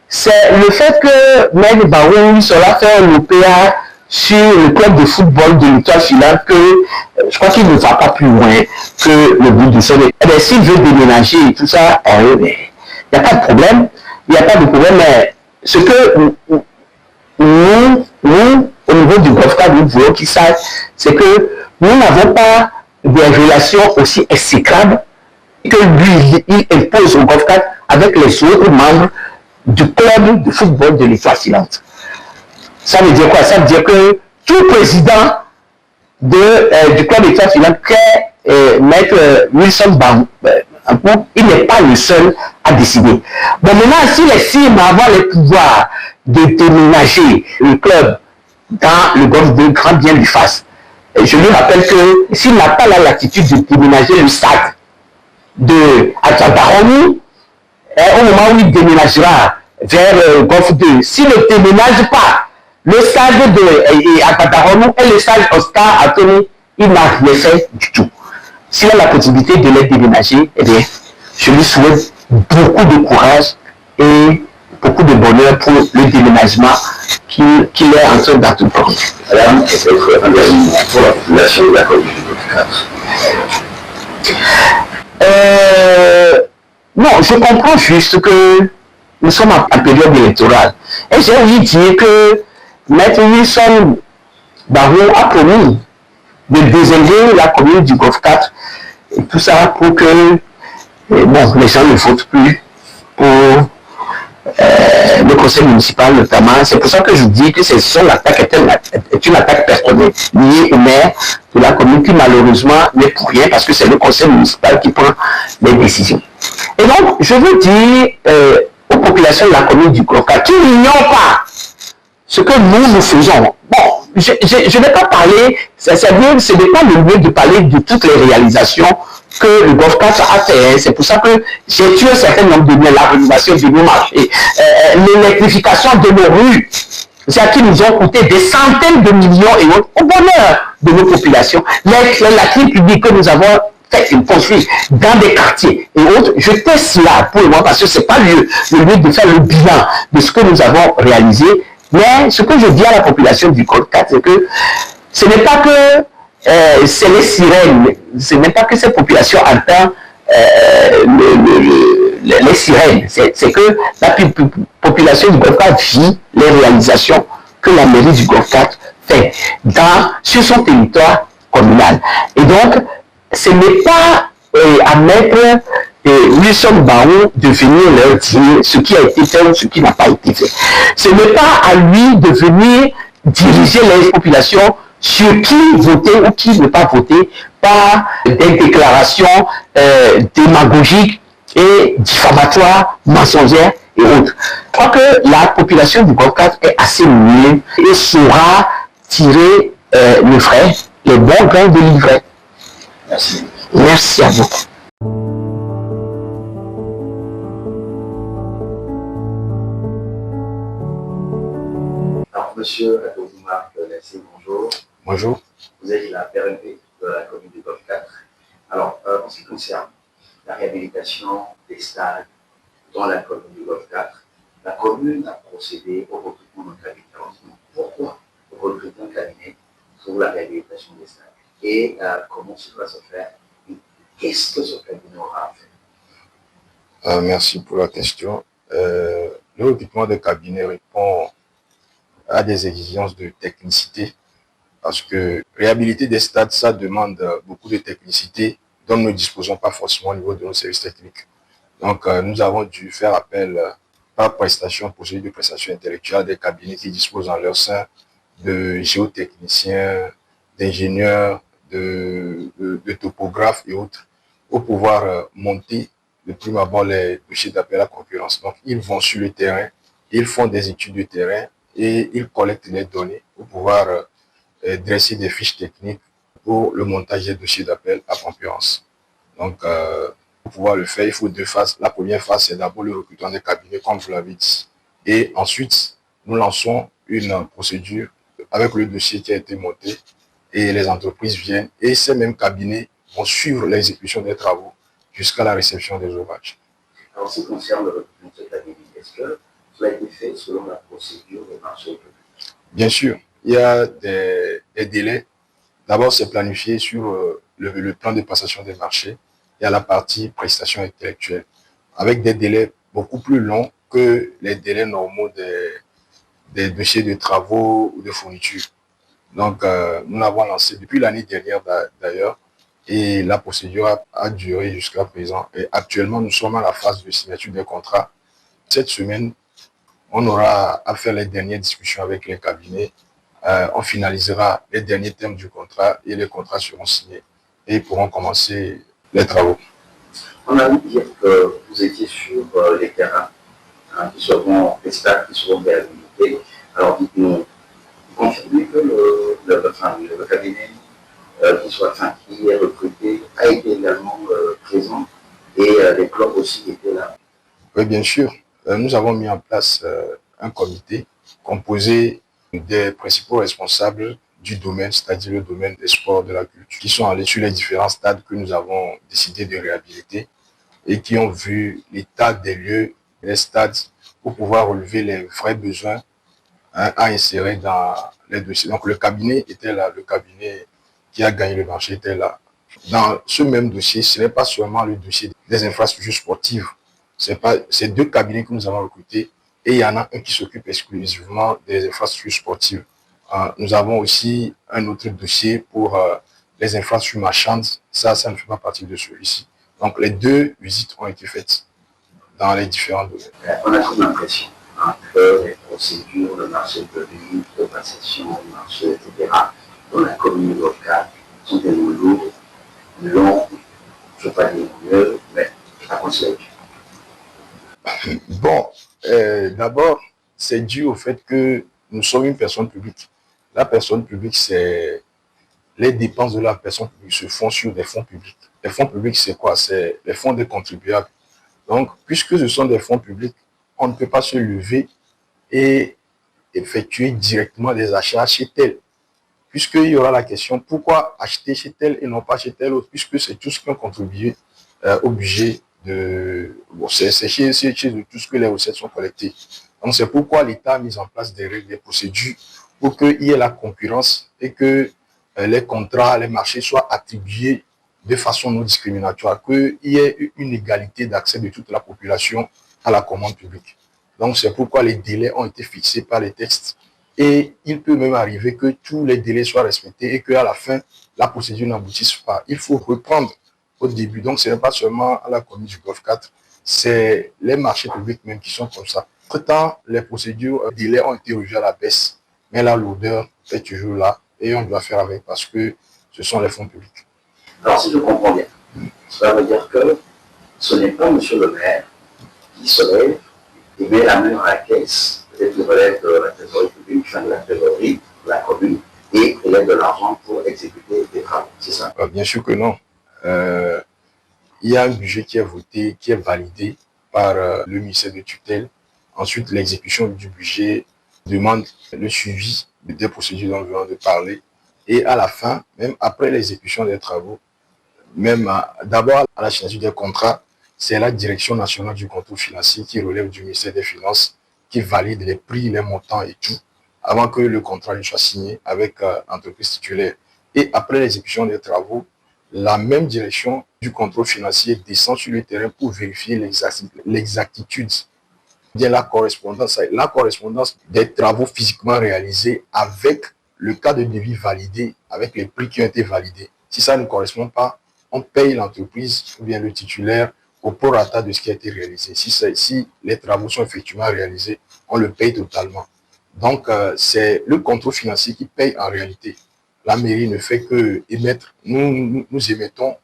c'est le fait que Maître Barou sera fait un OPA sur le club de football de l'Étoile Filante que je crois qu'il ne va pas plus loin que le bout du sol. S'il veut déménager et tout ça, il n'y a pas de problème. Il n'y a pas de problème, mais ce que nous au niveau du Golfe 4, nous voulons qu'ils sachent, c'est que nous n'avons pas des relations aussi exécrables que lui, il impose au Golfe 4 avec les autres membres du club de football de l'Étoile Filante. Ça veut dire quoi? Ça veut dire que tout président du club d'Étoile Filante, Maître Wilson Barou, il n'est pas le seul à décider. Bon, maintenant, s'il estime avoir le pouvoir de déménager le club dans le Golfe de grand bien lui fasse, je lui rappelle que s'il n'a pas la latitude de déménager le stade de Atchabaroni, au moment où il déménagera vers le Golfe 2, s'il ne déménage pas le stade de Akpataronou et le stade Oscar Anthony, il n'a rien fait du tout. S'il a la possibilité de les déménager, eh bien, je lui souhaite beaucoup de courage et beaucoup de bonheur pour le déménagement qu'il est en train d'entreprendre. Madame, c'est votre engagement pour la population de la commune du Golfe 4. Non, je comprends juste que nous sommes en période électorale. Et j'ai oublié de dire que Maître Wilson Barou a promis de désigner la commune du Golfe 4 et tout ça pour que les gens ne votent plus pour le conseil municipal notamment. C'est pour ça que je dis que l'attaque est une attaque personnelle liée au maire de la commune qui malheureusement n'est pour rien parce que c'est le conseil municipal qui prend les décisions. Et donc, je veux dire aux populations de la commune du Golfe 4 qui n'ignorent pas ce que nous faisons. Bon, je ne vais pas parler, c'est-à-dire ce n'est pas le lieu de parler de toutes les réalisations que le Golfe 4 a fait. C'est pour ça que j'ai tué un certain nombre de biens, la rénovation de nos marchés, l'électrification de nos rues, c'est qui nous ont coûté des centaines de millions et autres au bonheur de nos populations. La clé publique que nous avons construire dans des quartiers et autres, je teste cela pour le moment parce que ce n'est pas le lieu de faire le bilan de ce que nous avons réalisé. Mais ce que je dis à la population du Golfe 4, c'est que ce n'est pas que c'est les sirènes, ce n'est pas que cette population entend les sirènes, c'est que la population du Golfe 4 vit les réalisations que la mairie du Golfe 4 fait sur son territoire communal. Et donc, ce n'est pas à mettre Wilson Barou de venir leur dire ce qui a été fait ou ce qui n'a pas été fait. Ce n'est pas à lui de venir diriger les populations sur qui voter ou qui ne pas voter par des déclarations démagogiques et diffamatoires, mensongères et autres. Je crois que la population du Golfe 4 est assez mûre et saura tirer le vrai, les bons grains de l'ivraie. Merci. Merci à vous. Alors, monsieur Adouzouma Nassim, bonjour. Bonjour. Vous êtes la PRNP de la commune du Golfe 4. Alors, en ce qui concerne la réhabilitation des stades dans la commune du Golfe 4, la commune a procédé au recrutement d'un cabinet. Pourquoi recruter un cabinet pour la réhabilitation des stades? Et comment cela va se faire? Qu'est-ce que ce cabinet aura à faire? Merci pour la question. Le recrutement de cabinet répond à des exigences de technicité parce que réhabiliter des stades, ça demande beaucoup de technicité dont nous ne disposons pas forcément au niveau de nos services techniques. Donc, nous avons dû faire appel par prestation, procédure de prestation intellectuelle, des cabinets qui disposent en leur sein de géotechniciens, d'ingénieurs, de topographes et autres pour pouvoir monter de prime abord les dossiers d'appel à concurrence. Donc, ils vont sur le terrain, ils font des études de terrain et ils collectent les données pour pouvoir dresser des fiches techniques pour le montage des dossiers d'appel à concurrence. Donc, pour pouvoir le faire, il faut deux phases. La première phase, c'est d'abord le recrutement des cabinets, comme vous l'avez dit. Et ensuite, nous lançons une procédure avec le dossier qui a été monté et les entreprises viennent et ces mêmes cabinets vont suivre l'exécution des travaux jusqu'à la réception des ouvrages. Alors, en ce qui concerne le recrutement de ce cabinet, est-ce que cela a été fait selon la procédure des marchés publics? Bien sûr, il y a des délais. D'abord, c'est planifié sur le plan de passation des marchés. Il y a la partie prestation intellectuelle, avec des délais beaucoup plus longs que les délais normaux des dossiers de travaux ou de fourniture. Donc, nous l'avons lancé depuis l'année dernière d'ailleurs, et la procédure a duré jusqu'à présent. Et actuellement, nous sommes à la phase de signature des contrats. Cette semaine, on aura à faire les dernières discussions avec les cabinets. On finalisera les derniers termes du contrat et les contrats seront signés et ils pourront commencer les travaux. On a vu dire que vous étiez sur les terrains les stades qui seront réhabilités. Alors dites-nous, confirmez que le cabinet qui est recruté a été également présent et les clubs aussi étaient là. Oui, bien sûr. Nous avons mis en place un comité composé des principaux responsables du domaine, c'est-à-dire le domaine des sports, de la culture, qui sont allés sur les différents stades que nous avons décidé de réhabiliter et qui ont vu l'état des lieux, les stades, pour pouvoir relever les vrais besoins à insérer dans les dossiers. Donc le cabinet était là, le cabinet qui a gagné le marché était là. Dans ce même dossier, ce n'est pas seulement le dossier des infrastructures sportives, c'est deux cabinets que nous avons recrutés et il y en a un qui s'occupe exclusivement des infrastructures sportives. Nous avons aussi un autre dossier pour les infrastructures marchandes. Ça ne fait pas partie de celui-ci. Donc, les deux visites ont été faites dans les différents domaines. On a comme l'impression que les procédures, le marché public, de passation, le marché, etc., dans la commune locale sont tellement lourds, longs, je ne veux pas dire mieux, mais à conseiller. Bon, d'abord, c'est dû au fait que nous sommes une personne publique. La personne publique, c'est les dépenses de la personne publique se font sur des fonds publics. Les fonds publics, c'est quoi? C'est les fonds des contribuables. Donc, puisque ce sont des fonds publics, on ne peut pas se lever et effectuer directement des achats chez tel. puisqu'il y aura la question pourquoi acheter chez tel et non pas chez tel autre, puisque c'est tous qui ont contribué au budget de... Bon, c'est chez tout ce que les recettes sont collectées. Donc c'est pourquoi l'État a mis en place des règles, des procédures pour qu'il y ait la concurrence et que les contrats, les marchés soient attribués de façon non discriminatoire, qu'il y ait une égalité d'accès de toute la population à la commande publique. Donc c'est pourquoi les délais ont été fixés par les textes et il peut même arriver que tous les délais soient respectés et qu'à la fin, la procédure n'aboutisse pas. Il faut reprendre au début. Donc ce n'est pas seulement à la commune du Golfe 4, c'est les marchés publics même qui sont comme ça. Entre-temps, les procédures, les délais ont été revus à la baisse, mais la lourdeur est toujours là et on doit faire avec parce que ce sont les fonds publics. Alors si je comprends bien, ça veut dire que ce n'est pas M. le maire qui se lève et met la main dans la caisse, peut-être qu'il relève de la trésorerie publique, enfin de la trésorerie de la commune, et relève de l'argent pour exécuter des travaux, c'est ça? Bien sûr que non. Il y a un budget qui est voté, qui est validé par le ministère de tutelle. Ensuite, l'exécution du budget demande le suivi des procédures dont nous venons de parler. Et à la fin, même après l'exécution des travaux, même d'abord à la signature des contrats, c'est la direction nationale du contrôle financier qui relève du ministère des Finances, qui valide les prix, les montants et tout, avant que le contrat ne soit signé avec l'entreprise titulaire. Et après l'exécution des travaux, la même direction du contrôle financier descend sur le terrain pour vérifier l'exactitude, bien la correspondance des travaux physiquement réalisés avec le cas de devis validé, avec les prix qui ont été validés. Si ça ne correspond pas, on paye l'entreprise ou bien le titulaire au prorata de ce qui a été réalisé. Si les travaux sont effectivement réalisés, on le paye totalement. Donc, c'est le contrôle financier qui paye en réalité. La mairie ne fait que émettre, nous émettons,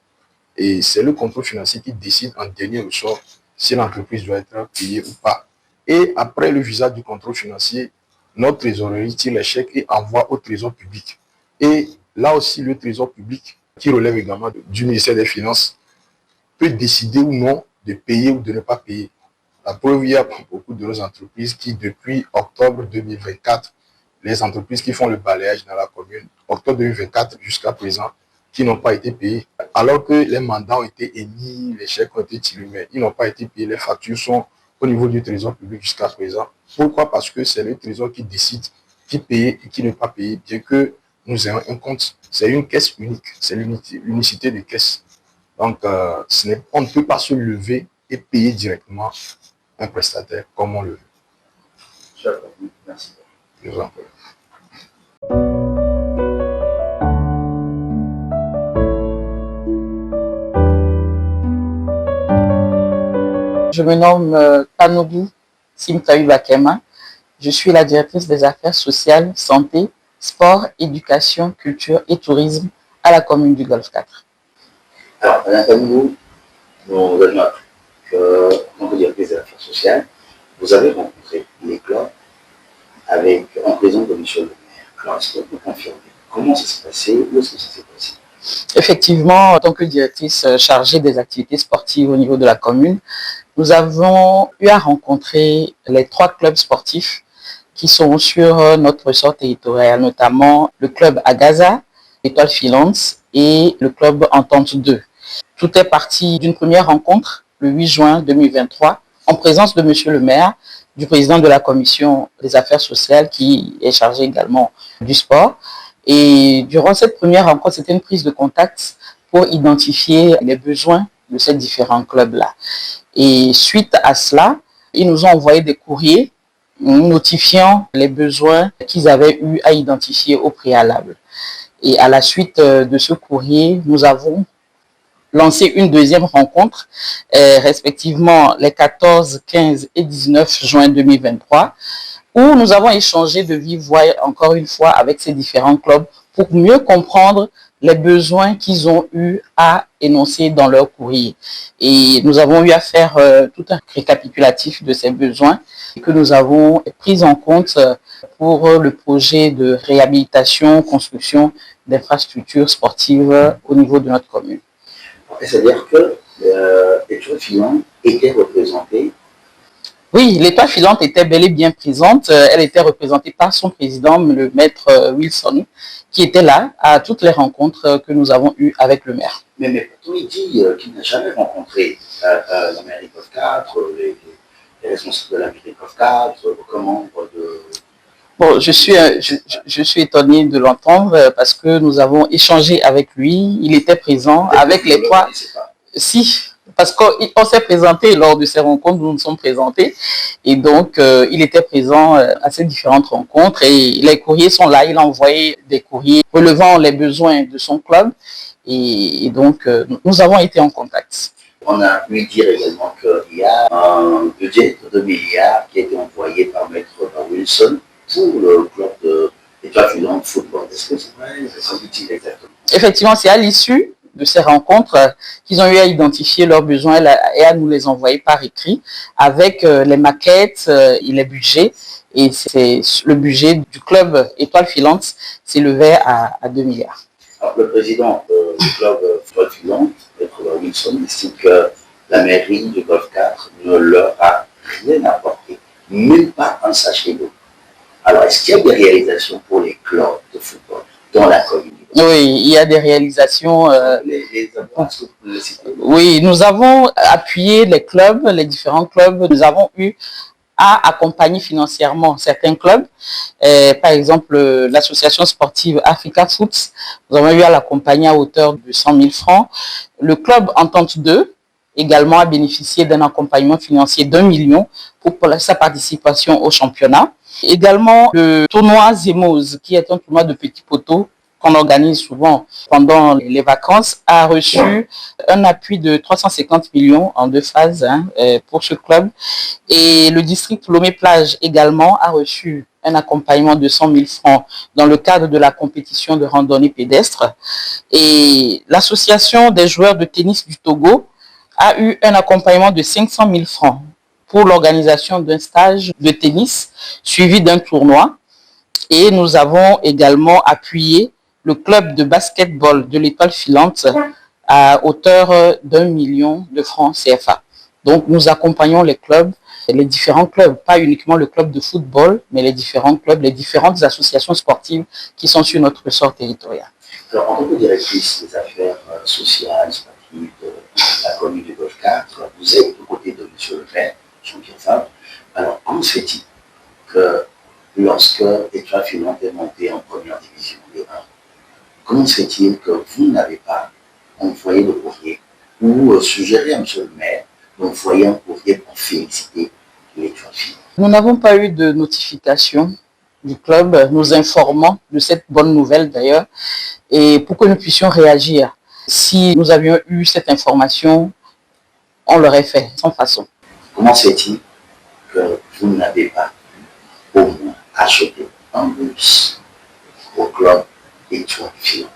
et c'est le contrôle financier qui décide en dernier ressort si l'entreprise doit être payée ou pas. Et après le visa du contrôle financier, notre trésorerie tire les chèques et envoie au trésor public. Et là aussi, le trésor public, qui relève également du ministère des Finances, peut décider ou non de payer ou de ne pas payer. La preuve, il y a beaucoup de nos entreprises qui, depuis octobre 2024, les entreprises qui font le balayage dans la commune, octobre 2024 jusqu'à présent, qui n'ont pas été payées. Alors que les mandats ont été émis, les chèques ont été tirés, mais ils n'ont pas été payés. Les factures sont au niveau du trésor public jusqu'à présent. Pourquoi? Parce que c'est le trésor qui décide qui payer et qui ne pas payer, bien que nous ayons un compte. C'est une caisse unique, c'est l'unicité de caisse. Donc, on ne peut pas se lever et payer directement un prestataire comme on le veut. Merci. Je vous en prie. Je me nomme Panobu Simtawi Bakema. Je suis la directrice des affaires sociales, santé, sport, éducation, culture et tourisme à la commune du Golfe 4. Alors, Panobu, nous avons appris que, en tant que directrice des affaires sociales, vous avez rencontré les clubs en présence de M. le maire. Alors, est-ce que vous pouvez confirmer comment ça s'est passé, où est-ce que ça s'est passé? Effectivement, en tant que directrice chargée des activités sportives au niveau de la commune, nous avons eu à rencontrer les 3 clubs sportifs qui sont sur notre ressort territorial, notamment le club Agaza, l'Étoile Filante et le club Entente 2. Tout est parti d'une première rencontre le 8 juin 2023 en présence de M. le maire, du président de la commission des affaires sociales qui est chargé également du sport. Et durant cette première rencontre, c'était une prise de contact pour identifier les besoins de ces différents clubs-là. Et suite à cela, ils nous ont envoyé des courriers notifiant les besoins qu'ils avaient eu à identifier au préalable. Et à la suite de ce courrier, nous avons lancé une deuxième rencontre, respectivement les 14, 15 et 19 juin 2023, où nous avons échangé de vive voix encore une fois avec ces différents clubs pour mieux comprendre les besoins qu'ils ont eu à énoncer dans leur courrier. Et nous avons eu à faire tout un récapitulatif de ces besoins que nous avons pris en compte pour le projet de réhabilitation, construction d'infrastructures sportives au niveau de notre commune. C'est-à-dire que l'Étoile Filante était représentée Oui, l'étoile filante était bel et bien présente. Elle était représentée par son président, le maître Wilson, qui était là à toutes les rencontres que nous avons eues avec le maire. Mais pourtant, il dit qu'il n'a jamais rencontré la mairie COF 4, les responsables de la mairie COF 4, comment de... Bon, je suis étonnée de l'entendre parce que nous avons échangé avec lui. Il était présent avec les trois. Si, parce qu'on s'est présenté lors de ces rencontres, nous nous sommes présentés. Et donc, il était présent à ces différentes rencontres et les courriers sont là. Il a envoyé des courriers relevant les besoins de son club. Et donc, nous avons été en contact. On a pu dire également qu'il y a un budget de 2 milliards qui a été envoyé par Maître Wilson pour le club de l'Étoile filante football. Est-ce que c'est vrai? Qu'est-il exactement? Effectivement, c'est à l'issue de ces rencontres qu'ils ont eu à identifier leurs besoins et à nous les envoyer par écrit avec les maquettes et les budgets. Et c'est le budget du club Étoile filante s'élevait à 2 milliards. Alors, le président du club Étoile filante, Maître Wilson, estime que la mairie du Golf 4 ne leur a rien apporté, même pas un sachet d'eau. Alors, est-ce qu'il y a des réalisations pour les clubs de football dans la commune? Oui, il y a des réalisations. Oui, nous avons appuyé les clubs, les différents clubs. Nous avons eu à accompagner financièrement certains clubs. Par exemple, l'association sportive Africa Foot, nous avons eu à l'accompagner à hauteur de 100 000 francs. Le club Entente 2 également a bénéficié d'un accompagnement financier d'1 million pour sa participation au championnat. Également, le tournoi Zemoz, qui est un tournoi de petits poteaux qu'on organise souvent pendant les vacances, a reçu un appui de 350 millions en 2 phases pour ce club. Et le district Lomé-Plage également a reçu un accompagnement de 100 000 francs dans le cadre de la compétition de randonnée pédestre. Et l'association des joueurs de tennis du Togo a eu un accompagnement de 500 000 francs pour l'organisation d'un stage de tennis suivi d'un tournoi. Et nous avons également appuyé le club de basketball de l'Étoile filante à hauteur d'1 million de francs CFA. Donc nous accompagnons les clubs, les différents clubs, pas uniquement le club de football, mais les différents clubs, les différentes associations sportives qui sont sur notre ressort territorial. Alors, en tant que directrice des affaires sociales, sportives de la commune du Golf 4, vous êtes aux côtés de M. le maire, Jean-Pierre Fabre. Alors, comment se fait-il que lorsque l'Étoile filante est montée en première division de 1, comment se fait-il que vous n'avez pas envoyé le courrier ou suggéré à M. le maire d'envoyer un courrier pour féliciter l'Étoile filante? Nous n'avons pas eu de notification du club nous informant de cette bonne nouvelle d'ailleurs et pour que nous puissions réagir. Si nous avions eu cette information, on l'aurait fait sans façon. Comment se fait-il que vous n'avez pas au moins acheté un bus au club Étoile filante?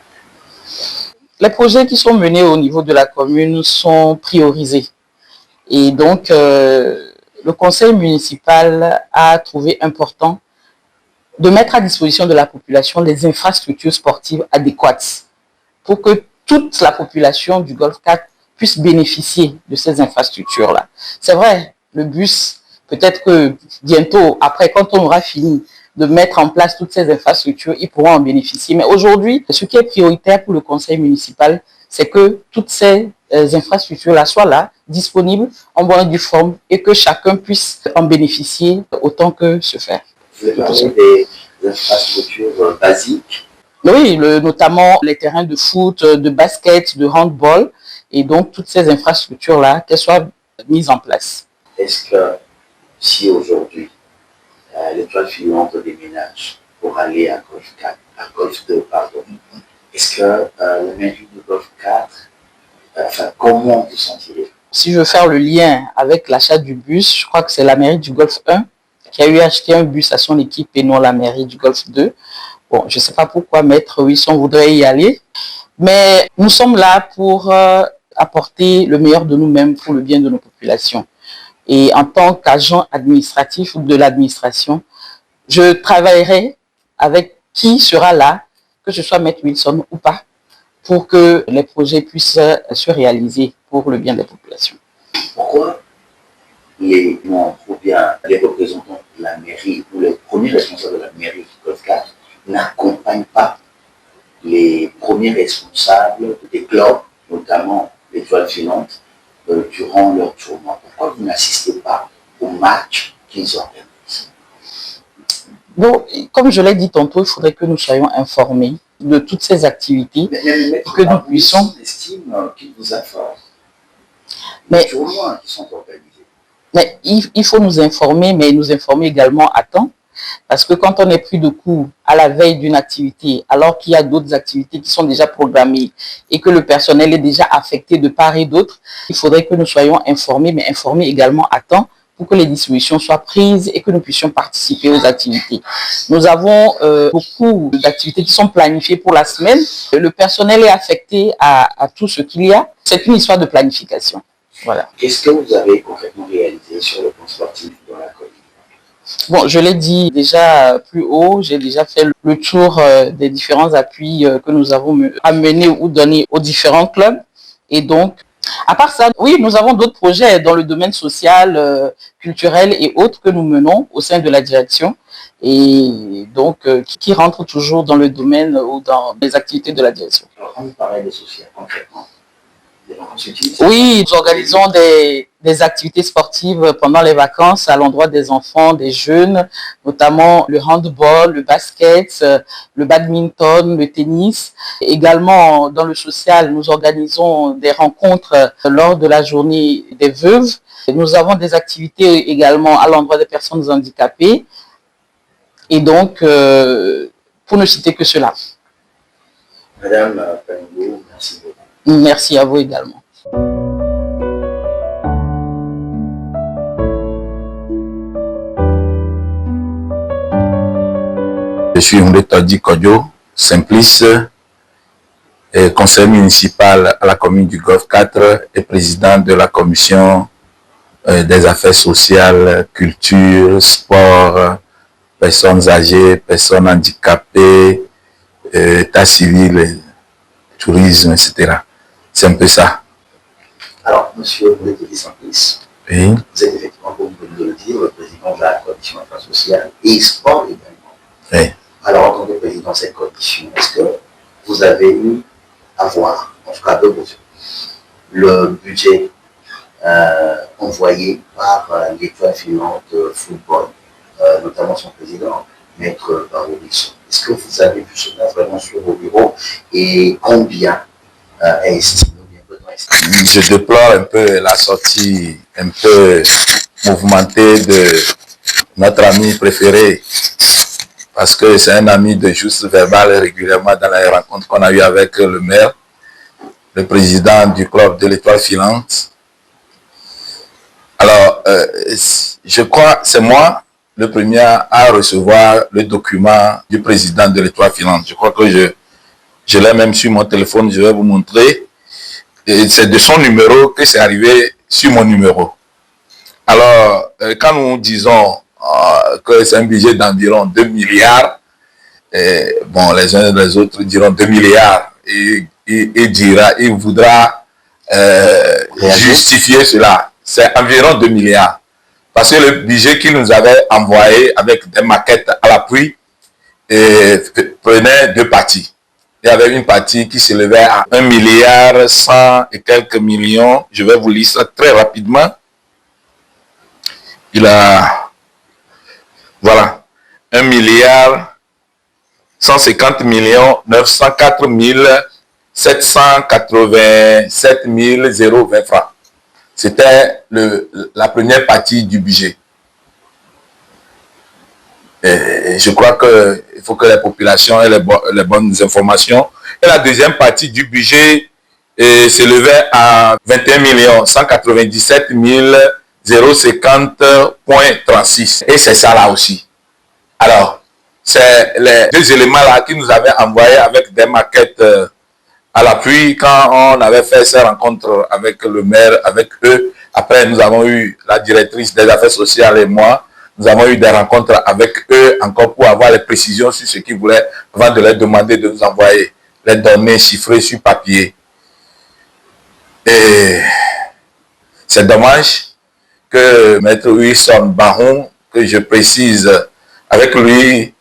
Les projets qui sont menés au niveau de la commune sont priorisés. Et donc, le conseil municipal a trouvé important de mettre à disposition de la population les infrastructures sportives adéquates pour que toute la population du Golf 4 puisse bénéficier de ces infrastructures-là. C'est vrai, le bus, peut-être que bientôt, après, quand on aura fini de mettre en place toutes ces infrastructures, ils pourront en bénéficier. Mais aujourd'hui, ce qui est prioritaire pour le conseil municipal, c'est que toutes ces infrastructures-là soient là, disponibles, en bonne et due forme, et que chacun puisse en bénéficier autant que se faire. Vous avez parlé des infrastructures basiques. Oui, notamment les terrains de foot, de basket, de handball, et donc toutes ces infrastructures-là, qu'elles soient mises en place. Est-ce que si aujourd'hui, l'Étoile filante déménage pour aller à Golf 4, à Golf 2, pardon, est-ce que la mairie du Golf 4, enfin, comment vous sentirez? Si je veux faire le lien avec l'achat du bus, je crois que c'est la mairie du Golf 1 qui a eu acheté un bus à son équipe et non la mairie du Golf 2. Bon, je ne sais pas pourquoi Maître Wilson voudrait y aller, mais nous sommes là pour apporter le meilleur de nous-mêmes pour le bien de nos populations. Et en tant qu'agent administratif ou de l'administration, je travaillerai avec qui sera là, que ce soit Maître Wilson ou pas, pour que les projets puissent se réaliser pour le bien des populations. Pourquoi les membres ou bien premier responsable de la mairie du Golfe 4 n'accompagne pas les premiers responsables des clubs, notamment l'Étoile Filante, durant leur tournoi? Pourquoi vous n'assistez pas aux matchs qu'ils organisent? Bon, comme je l'ai dit tantôt, il faudrait que nous soyons informés de toutes ces activités, Mais que nous puissions... On estime qu'ils vous informent. Mais, Les tournois qui sont organisés. mais il faut nous informer, mais nous informer également à temps. Parce que quand on est pris de coup à la veille d'une activité, alors qu'il y a d'autres activités qui sont déjà programmées et que le personnel est déjà affecté de part et d'autre, il faudrait que nous soyons informés, mais informés également à temps pour que les dispositions soient prises et que nous puissions participer aux activités. Nous avons beaucoup d'activités qui sont planifiées pour la semaine. Le personnel est affecté à tout ce qu'il y a. C'est une histoire de planification. Voilà. Qu'est-ce que vous avez concrètement réalisé sur le plan sportif dans la commune? Bon, je l'ai dit déjà plus haut, j'ai déjà fait le tour des différents appuis que nous avons amenés ou donnés aux différents clubs. Et donc, à part ça, oui, nous avons d'autres projets dans le domaine social, culturel et autres que nous menons au sein de la direction. Et donc, qui rentrent toujours dans le domaine ou dans les activités de la direction. Alors, quand vous parlez de social, concrètement, oui, nous organisons des activités sportives pendant les vacances à l'endroit des enfants, des jeunes, notamment le handball, le basket, le badminton, le tennis. Également, dans le social, nous organisons des rencontres lors de la journée des veuves. Nous avons des activités également à l'endroit des personnes handicapées. Et donc, pour ne citer que cela. Madame Pango, merci beaucoup. Merci à vous également. Je suis Tadi Kodjo, Simplice, conseiller municipal à la commune du Golfe 4 et président de la commission des affaires sociales, culture, sport, personnes âgées, personnes handicapées, état civil, tourisme, etc. C'est un peu ça. Alors, monsieur Simplice, oui. Vous êtes effectivement, comme vous venez de le dire, le président de la commission affaires sociales et sport également. Oui. Alors, en tant que président de cette commission, est-ce que vous avez eu à voir, en tout cas de vos yeux, le budget envoyé par l'Étoile Filante Football, notamment son président, Maître Barreau Dixon? Est-ce que vous avez vu cela vraiment sur vos bureaux et combien est estimé? Je déplore un peu la sortie un peu mouvementée de notre ami préféré, parce que c'est un ami de juste verbal régulièrement dans les rencontres qu'on a eues avec le maire, le président du club de l'Étoile Filante. Alors, je crois c'est moi le premier à recevoir le document du président de l'Étoile Filante. Je crois que je l'ai même sur mon téléphone, je vais vous montrer. Et c'est de son numéro que c'est arrivé sur mon numéro. Alors, quand nous disons que c'est un budget d'environ 2 milliards, bon, les uns et les autres diront 2 milliards et il voudra justifier cela. C'est environ 2 milliards. Parce que le budget qu'il nous avait envoyé avec des maquettes à l'appui prenait 2 parties. Il y avait une partie qui s'élevait à 1 milliard 100 et quelques millions. Je vais vous lire ça très rapidement. Il a, voilà, 1 milliard 150 millions 904 787 020 francs. C'était la première partie du budget. Et je crois qu'il faut que les populations aient les bonnes informations. Et la deuxième partie du budget s'élevait à 21 197 050,36. Et c'est ça là aussi. Alors, c'est les 2 éléments là qui nous avaient envoyés avec des maquettes à l'appui quand on avait fait ces rencontres avec le maire, avec eux. Après, nous avons eu la directrice des affaires sociales et moi. Nous avons eu des rencontres avec eux encore pour avoir les précisions sur ce qu'ils voulaient avant de leur demander de nous envoyer les données chiffrées sur papier. Et c'est dommage que Maître Wilson Baron, que je précise Avec lui,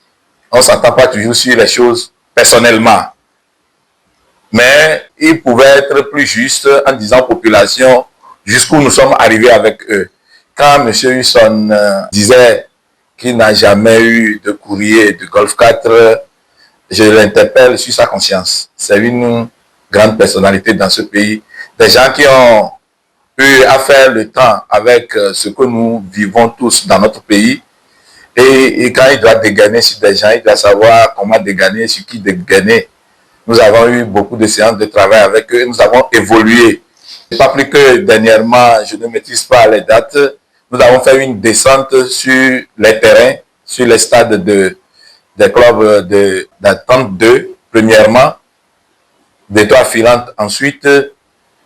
on ne s'entend pas toujours sur les choses personnellement. Mais il pouvait être plus juste en disant population jusqu'où nous sommes arrivés avec eux. Quand M. Husson disait qu'il n'a jamais eu de courrier du Golfe 4, je l'interpelle sur sa conscience. C'est une grande personnalité dans ce pays. Des gens qui ont eu à faire le temps avec ce que nous vivons tous dans notre pays. Et quand il doit dégainer sur des gens, il doit savoir comment dégainer, sur qui dégainer. Nous avons eu beaucoup de séances de travail avec eux. Nous avons évolué. Pas plus que dernièrement, je ne maîtrise pas les dates. Nous avons fait une descente sur les terrains, sur les stades des clubs d'attente 2, premièrement. D'Étoile Filante ensuite.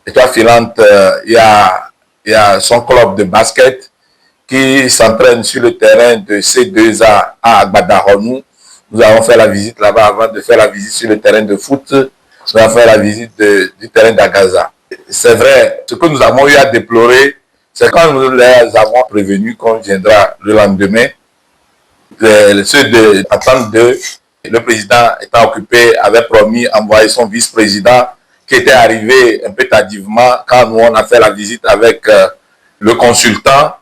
Étoile Filante, il y a son club de basket qui s'entraîne sur le terrain de C2A à Agbadaronou. Nous avons fait la visite là-bas avant de faire la visite sur le terrain de foot. Nous avons fait la visite du terrain d'Agaza. C'est vrai, ce que nous avons eu à déplorer, c'est quand nous les avons prévenus qu'on viendra le lendemain. Ceux de l'attente 2, le président étant occupé, avait promis d'envoyer son vice-président qui était arrivé un peu tardivement quand nous on a fait la visite avec le consultant.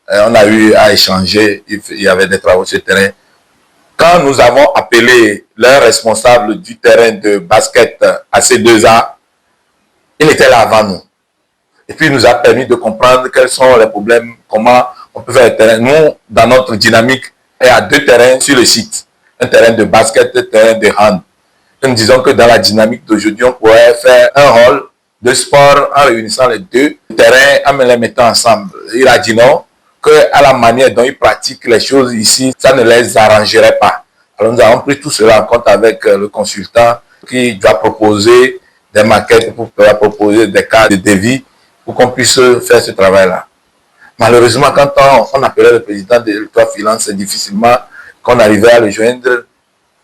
On a eu à échanger, il y avait des travaux sur le terrain. Quand nous avons appelé leur responsable du terrain de basket à C2A, il était là avant nous. Et puis il nous a permis de comprendre quels sont les problèmes, comment on peut faire le terrain. Nous, dans notre dynamique, il y a 2 terrains sur le site. Un terrain de basket et un terrain de hand. Et nous disons que dans la dynamique d'aujourd'hui, on pourrait faire un rôle de sport en réunissant les 2 terrains, en les mettant ensemble. Il a dit non, qu'à la manière dont ils pratiquent les choses ici, ça ne les arrangerait pas. Alors nous avons pris tout cela en compte avec le consultant qui doit proposer des maquettes, pour proposer des cas de devis pour qu'on puisse faire ce travail-là. Malheureusement, quand on appelait le président de l'Étoile Filante, c'est difficilement qu'on arrivait à le joindre.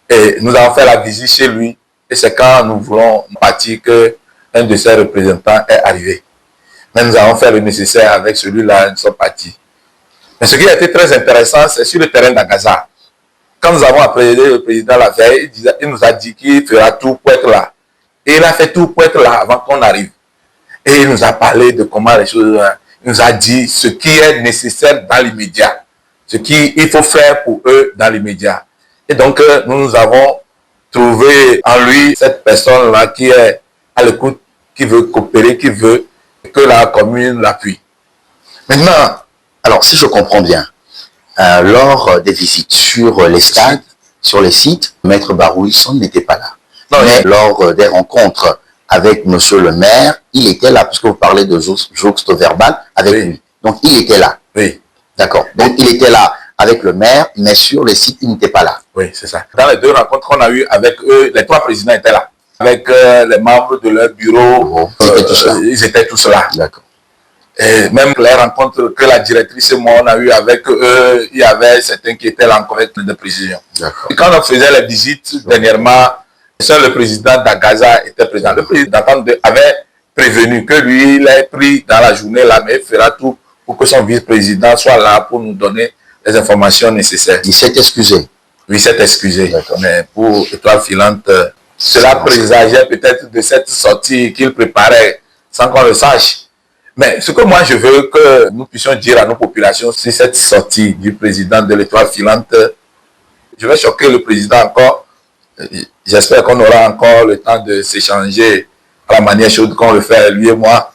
Et nous avons fait la visite chez lui. Et c'est quand nous voulons partir qu'un de ses représentants est arrivé. Mais nous avons fait le nécessaire avec celui-là, nous sommes partis. Mais ce qui a été très intéressant, c'est sur le terrain d'Agaza. Quand nous avons appelé le président la veille, il nous a dit qu'il fera tout pour être là. Et il a fait tout pour être là avant qu'on arrive. Et il nous a parlé de comment les choses... Il nous a dit ce qui est nécessaire dans l'immédiat. Ce qu'il faut faire pour eux dans l'immédiat. Et donc, nous avons trouvé en lui cette personne-là qui est à l'écoute, qui veut coopérer, qui veut que la commune l'appuie. Maintenant, alors si je comprends bien, lors des visites sur les stades, sur les sites, Maître Barou Husson n'était pas là. Non, mais lors des rencontres avec Monsieur le maire, il était là, puisque vous parlez de jouxte verbal avec lui. Donc il était là. Oui. D'accord. Donc il était là avec le maire, mais sur les sites, il n'était pas là. Oui, c'est ça. Dans les 2 rencontres qu'on a eues avec eux, les 3 présidents étaient là. Avec les membres de leur bureau, ils étaient tous là. D'accord. Et même les rencontres que la directrice et moi on a eues avec eux, il y avait certains qui étaient là encore avec de précision. Et quand on faisait les visites dernièrement, seul le président d'Agaza était présent. Le président avait prévenu que lui, il est pris dans la journée là, mais il fera tout pour que son vice-président soit là pour nous donner les informations nécessaires. Il s'est excusé. Oui, il s'est excusé. Mais pour Étoile Filante, cela présageait peut-être de cette sortie qu'il préparait sans qu'on le sache. Mais ce que moi je veux que nous puissions dire à nos populations, c'est cette sortie du président de l'Étoile Filante. Je vais choquer le président encore. J'espère qu'on aura encore le temps de s'échanger à la manière chaude qu'on le fait, lui et moi.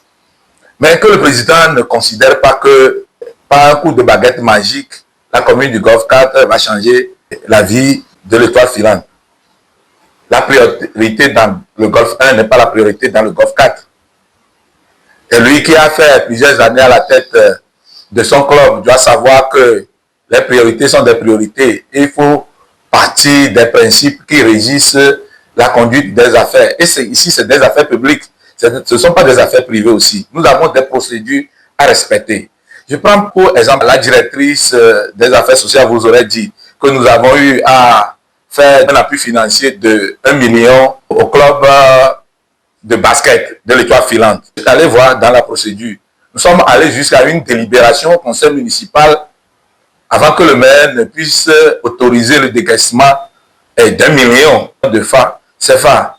Mais que le président ne considère pas que, par un coup de baguette magique, la commune du Golfe 4 va changer la vie de l'Étoile Filante. La priorité dans le Golfe 1 n'est pas la priorité dans le Golfe 4. Et lui qui a fait plusieurs années à la tête de son club doit savoir que les priorités sont des priorités. Il faut partir des principes qui régissent la conduite des affaires. Et ici, c'est des affaires publiques. Ce ne sont pas des affaires privées aussi. Nous avons des procédures à respecter. Je prends pour exemple la directrice des affaires sociales vous aurait dit que nous avons eu à faire un appui financier de 1 million au club de basket de l'Étoile Filante. Je suis allé voir dans la procédure. Nous sommes allés jusqu'à une délibération au conseil municipal avant que le maire ne puisse autoriser le décaissement d'1 million de francs CFA.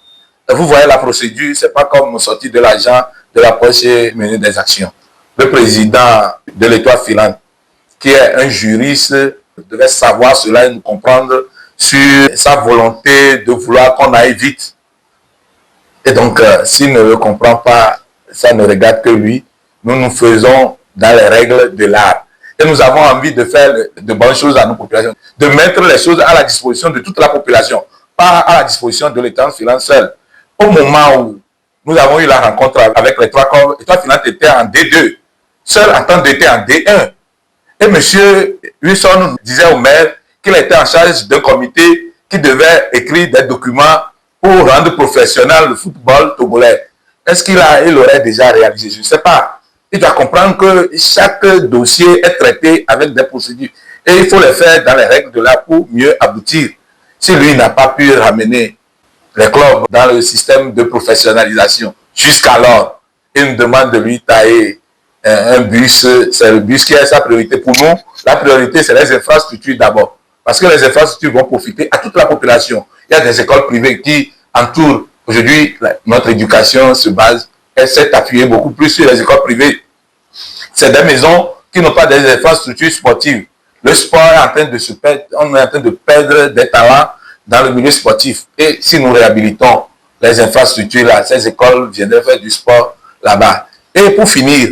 Vous voyez la procédure, c'est pas comme sortir de l'argent de la poche et mener des actions. Le président de l'Étoile filante, qui est un juriste, devait savoir cela et nous comprendre sur sa volonté de vouloir qu'on aille vite. Et donc, s'il ne le comprend pas, ça ne regarde que lui. Nous faisons dans les règles de l'art. Et nous avons envie de faire de bonnes choses à nos populations, de mettre les choses à la disposition de toute la population, pas à la disposition de l'État filante seul. Au moment où nous avons eu la rencontre avec les trois corps, l'État filante était en D2, seul Entente était en D1. Et M. Wilson disait au maire qu'il était en charge d'un comité qui devait écrire des documents pour rendre professionnel le football togolais. Est-ce qu'il l'aurait déjà réalisé? Je ne sais pas. Il doit comprendre que chaque dossier est traité avec des procédures. Et il faut les faire dans les règles de l'art pour mieux aboutir. Si lui n'a pas pu ramener les clubs dans le système de professionnalisation jusqu'alors, il nous demande de lui tailler un bus. C'est le bus qui est sa priorité. Pour nous, la priorité, c'est les infrastructures d'abord. Parce que les infrastructures vont profiter à toute la population. Il y a des écoles privées qui entourent. Aujourd'hui, notre éducation se base, elle s'est appuyée beaucoup plus sur les écoles privées. C'est des maisons qui n'ont pas des infrastructures sportives. Le sport est en train de se perdre, on est en train de perdre des talents dans le milieu sportif. Et si nous réhabilitons les infrastructures là, ces écoles viendraient faire du sport là-bas. Et pour finir,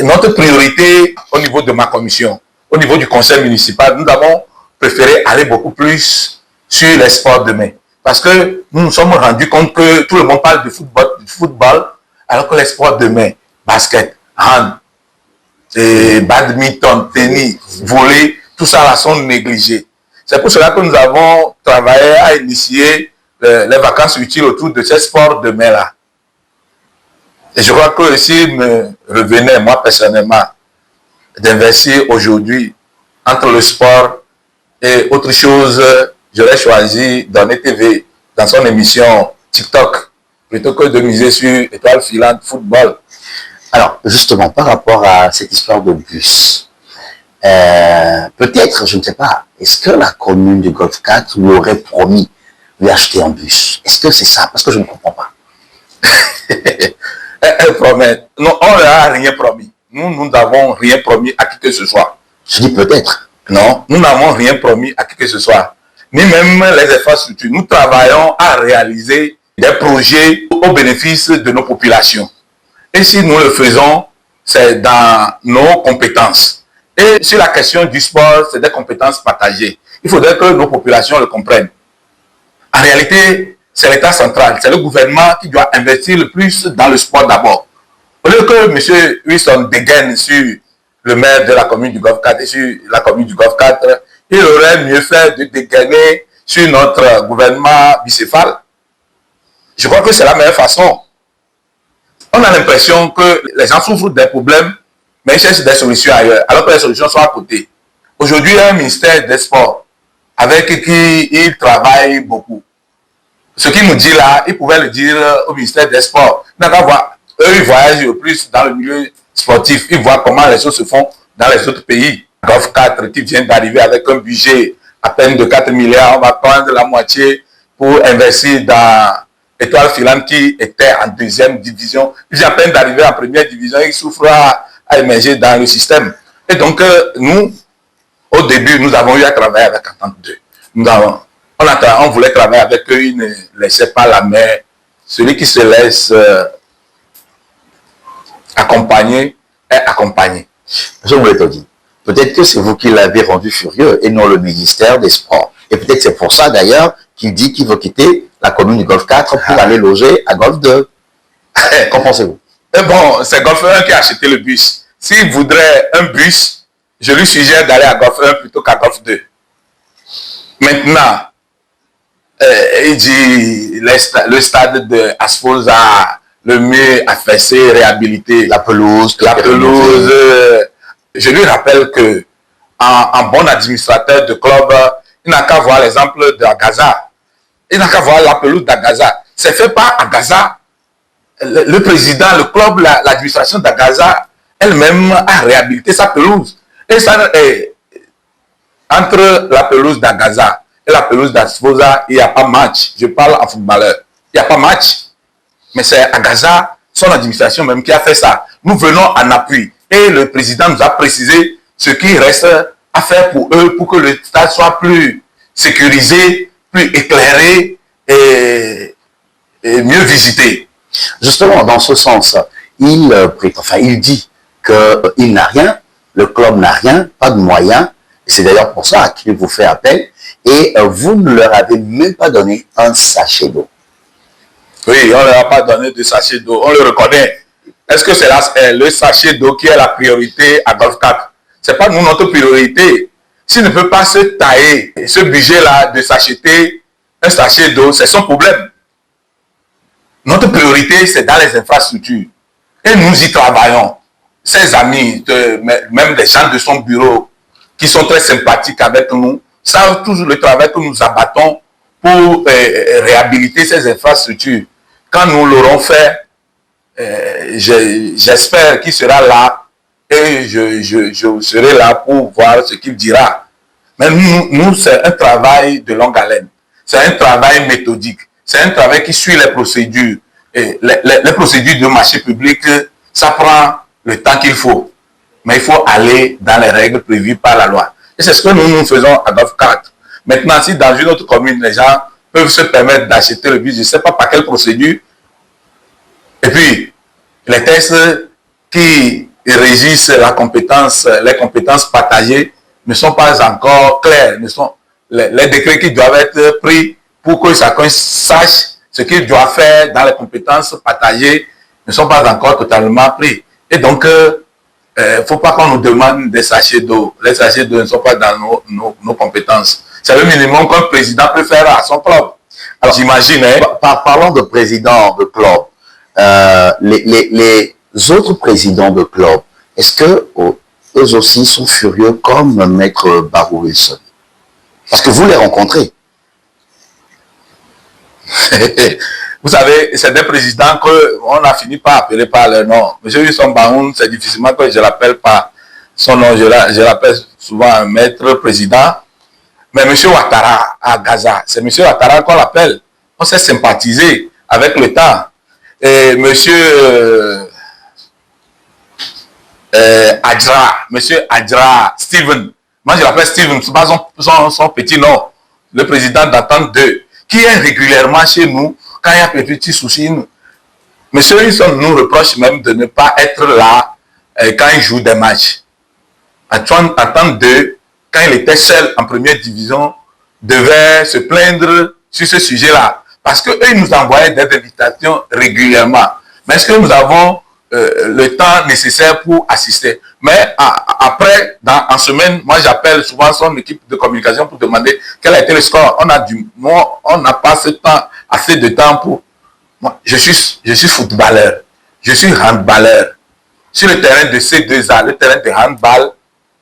notre priorité au niveau de ma commission, au niveau du conseil municipal, nous avons préféré aller beaucoup plus sur les sports de main. Parce que nous nous sommes rendus compte que tout le monde parle de football alors que les sports de main, basket, hand, badminton, tennis, volley, tout ça là sont négligés. C'est pour cela que nous avons travaillé à initier les vacances utiles autour de ces sports de main là. Et je crois que s'il me revenait, moi personnellement, d'investir aujourd'hui entre le sport et autre chose, j'aurais choisi Donner TV dans son émission TikTok plutôt que de miser sur Étoile filante football. Alors, justement, par rapport à cette histoire de bus, peut-être, je ne sais pas, est-ce que la commune du Golfe 4 lui aurait promis de lui acheter un bus? Est-ce que c'est ça? Parce que je ne comprends pas. Elle promet. Non, on ne leur a rien promis. Nous n'avons rien promis à qui que ce soit. Je dis peut-être. Non, nous n'avons rien promis à qui que ce soit. Ni même les infrastructures. Nous travaillons à réaliser des projets au bénéfice de nos populations. Et si nous le faisons, c'est dans nos compétences. Et sur la question du sport, c'est des compétences partagées. Il faudrait que nos populations le comprennent. En réalité, c'est l'État central, c'est le gouvernement qui doit investir le plus dans le sport d'abord. Au lieu que M. Wilson dégaine sur le maire de la commune du Golfe 4 et sur la commune du Golfe 4, il aurait mieux fait de dégainer sur notre gouvernement bicéphale. Je crois que c'est la meilleure façon. On a l'impression que les gens souffrent des problèmes, mais ils cherchent des solutions ailleurs, alors que les solutions sont à côté. Aujourd'hui, il y a un ministère des Sports avec qui il travaille beaucoup. Ce qu'il nous dit là, il pouvait le dire au ministère des Sports. Eux, ils voyagent le plus dans le milieu sportif. Ils voient comment les choses se font dans les autres pays. Golfe 4 qui vient d'arriver avec un budget à peine de 4 milliards. On va prendre la moitié pour investir dans Étoile filante qui était en deuxième division. Ils viennent à peine d'arriver en première division. Ils souffrent à émerger dans le système. Et donc, nous, au début, nous avons eu à travailler avec Entente 2. On voulait travailler avec eux, ils ne laissaient pas la main. Celui qui se laisse accompagner est accompagné. Je voulais te dire, peut-être que c'est vous qui l'avez rendu furieux et non le ministère des Sports. Et peut-être c'est pour ça d'ailleurs qu'il dit qu'il veut quitter la commune du Golfe 4 pour aller loger à Golfe 2. Qu'en pensez-vous? Bon, c'est Golfe 1 qui a acheté le bus. S'il voudrait un bus, je lui suggère d'aller à Golfe 1 plutôt qu'à Golfe 2. Maintenant, il dit le stade de Asfosa, le mieux affaissé, réhabilité. La pelouse. Je lui rappelle que en bon administrateur de club, il n'a qu'à voir l'exemple d'Agaza. Il n'a qu'à voir la pelouse d'Agaza. C'est fait par Agaza. Le président, le club, l'administration d'Agaza elle-même a réhabilité sa pelouse. Et ça, Entre la pelouse d'Agaza et la pelouse d'Asfosa, il n'y a pas match. Je parle en footballeur. Il n'y a pas match. Mais c'est Agaza, son administration même, qui a fait ça. Nous venons en appui. Et le président nous a précisé ce qui reste à faire pour eux, pour que le stade soit plus sécurisé, plus éclairé et mieux visité. Justement, dans ce sens, il dit qu'il n'a rien, le club n'a rien, pas de moyens. C'est d'ailleurs pour ça qu'il vous fait appel. Et vous ne leur avez même pas donné un sachet d'eau. Oui, on ne leur a pas donné de sachet d'eau. On le reconnaît. Est-ce que c'est le sachet d'eau qui est la priorité à Golf 4? Ce n'est pas nous notre priorité. S'il ne peut pas se tailler ce budget-là de s'acheter un sachet d'eau, c'est son problème. Notre priorité, c'est dans les infrastructures. Et nous y travaillons. Ses amis, même des gens de son bureau, qui sont très sympathiques avec nous, savent toujours le travail que nous abattons pour réhabiliter ces infrastructures. Quand nous l'aurons fait, j'espère qu'il sera là et je serai là pour voir ce qu'il dira. Mais nous c'est un travail de longue haleine. C'est un travail méthodique. C'est un travail qui suit les procédures. Et les procédures de marché public, ça prend le temps qu'il faut. Mais il faut aller dans les règles prévues par la loi. Et c'est ce que nous faisons à Golf 4. Maintenant, si dans une autre commune, les gens peuvent se permettre d'acheter le bus, je ne sais pas par quelle procédure. Et puis, les textes qui régissent les compétences partagées ne sont pas encore clairs. Les décrets qui doivent être pris pour que chacun sache ce qu'il doit faire dans les compétences partagées ne sont pas encore totalement pris. Et donc, il ne faut pas qu'on nous demande des sachets d'eau. Les sachets d'eau ne sont pas dans nos compétences. C'est le minimum qu'un président peut faire à son club. Alors, j'imagine... Parlons de président de club. Les autres présidents de club, est-ce que eux aussi sont furieux comme Maître Barrow Wilson? Parce que vous les rencontrez. Vous savez, c'est des présidents qu'on a fini par appeler par leur nom. Monsieur Wilson Barrow, c'est difficilement que je l'appelle par son nom. Je l'appelle souvent un maître président. Mais monsieur Ouattara à Gaza, c'est monsieur Ouattara qu'on l'appelle. On s'est sympathisé avec le temps. Et monsieur monsieur Adjra, Steven, moi je l'appelle Steven, c'est pas son petit nom, le président d'Entente 2, qui est régulièrement chez nous quand il y a des petits soucis. Monsieur Wilson nous reproche même de ne pas être là quand il joue des matchs. Entente 2, quand il était seul en première division, devait se plaindre sur ce sujet-là. Parce qu'eux, ils nous envoyaient des invitations régulièrement. Mais est-ce que nous avons le temps nécessaire pour assister? Mais après, en semaine, moi j'appelle souvent son équipe de communication pour demander quel a été le score. On n'a pas assez de temps pour... Moi, je suis footballeur, je suis handballeur. Sur le terrain de C2A, le terrain de handball,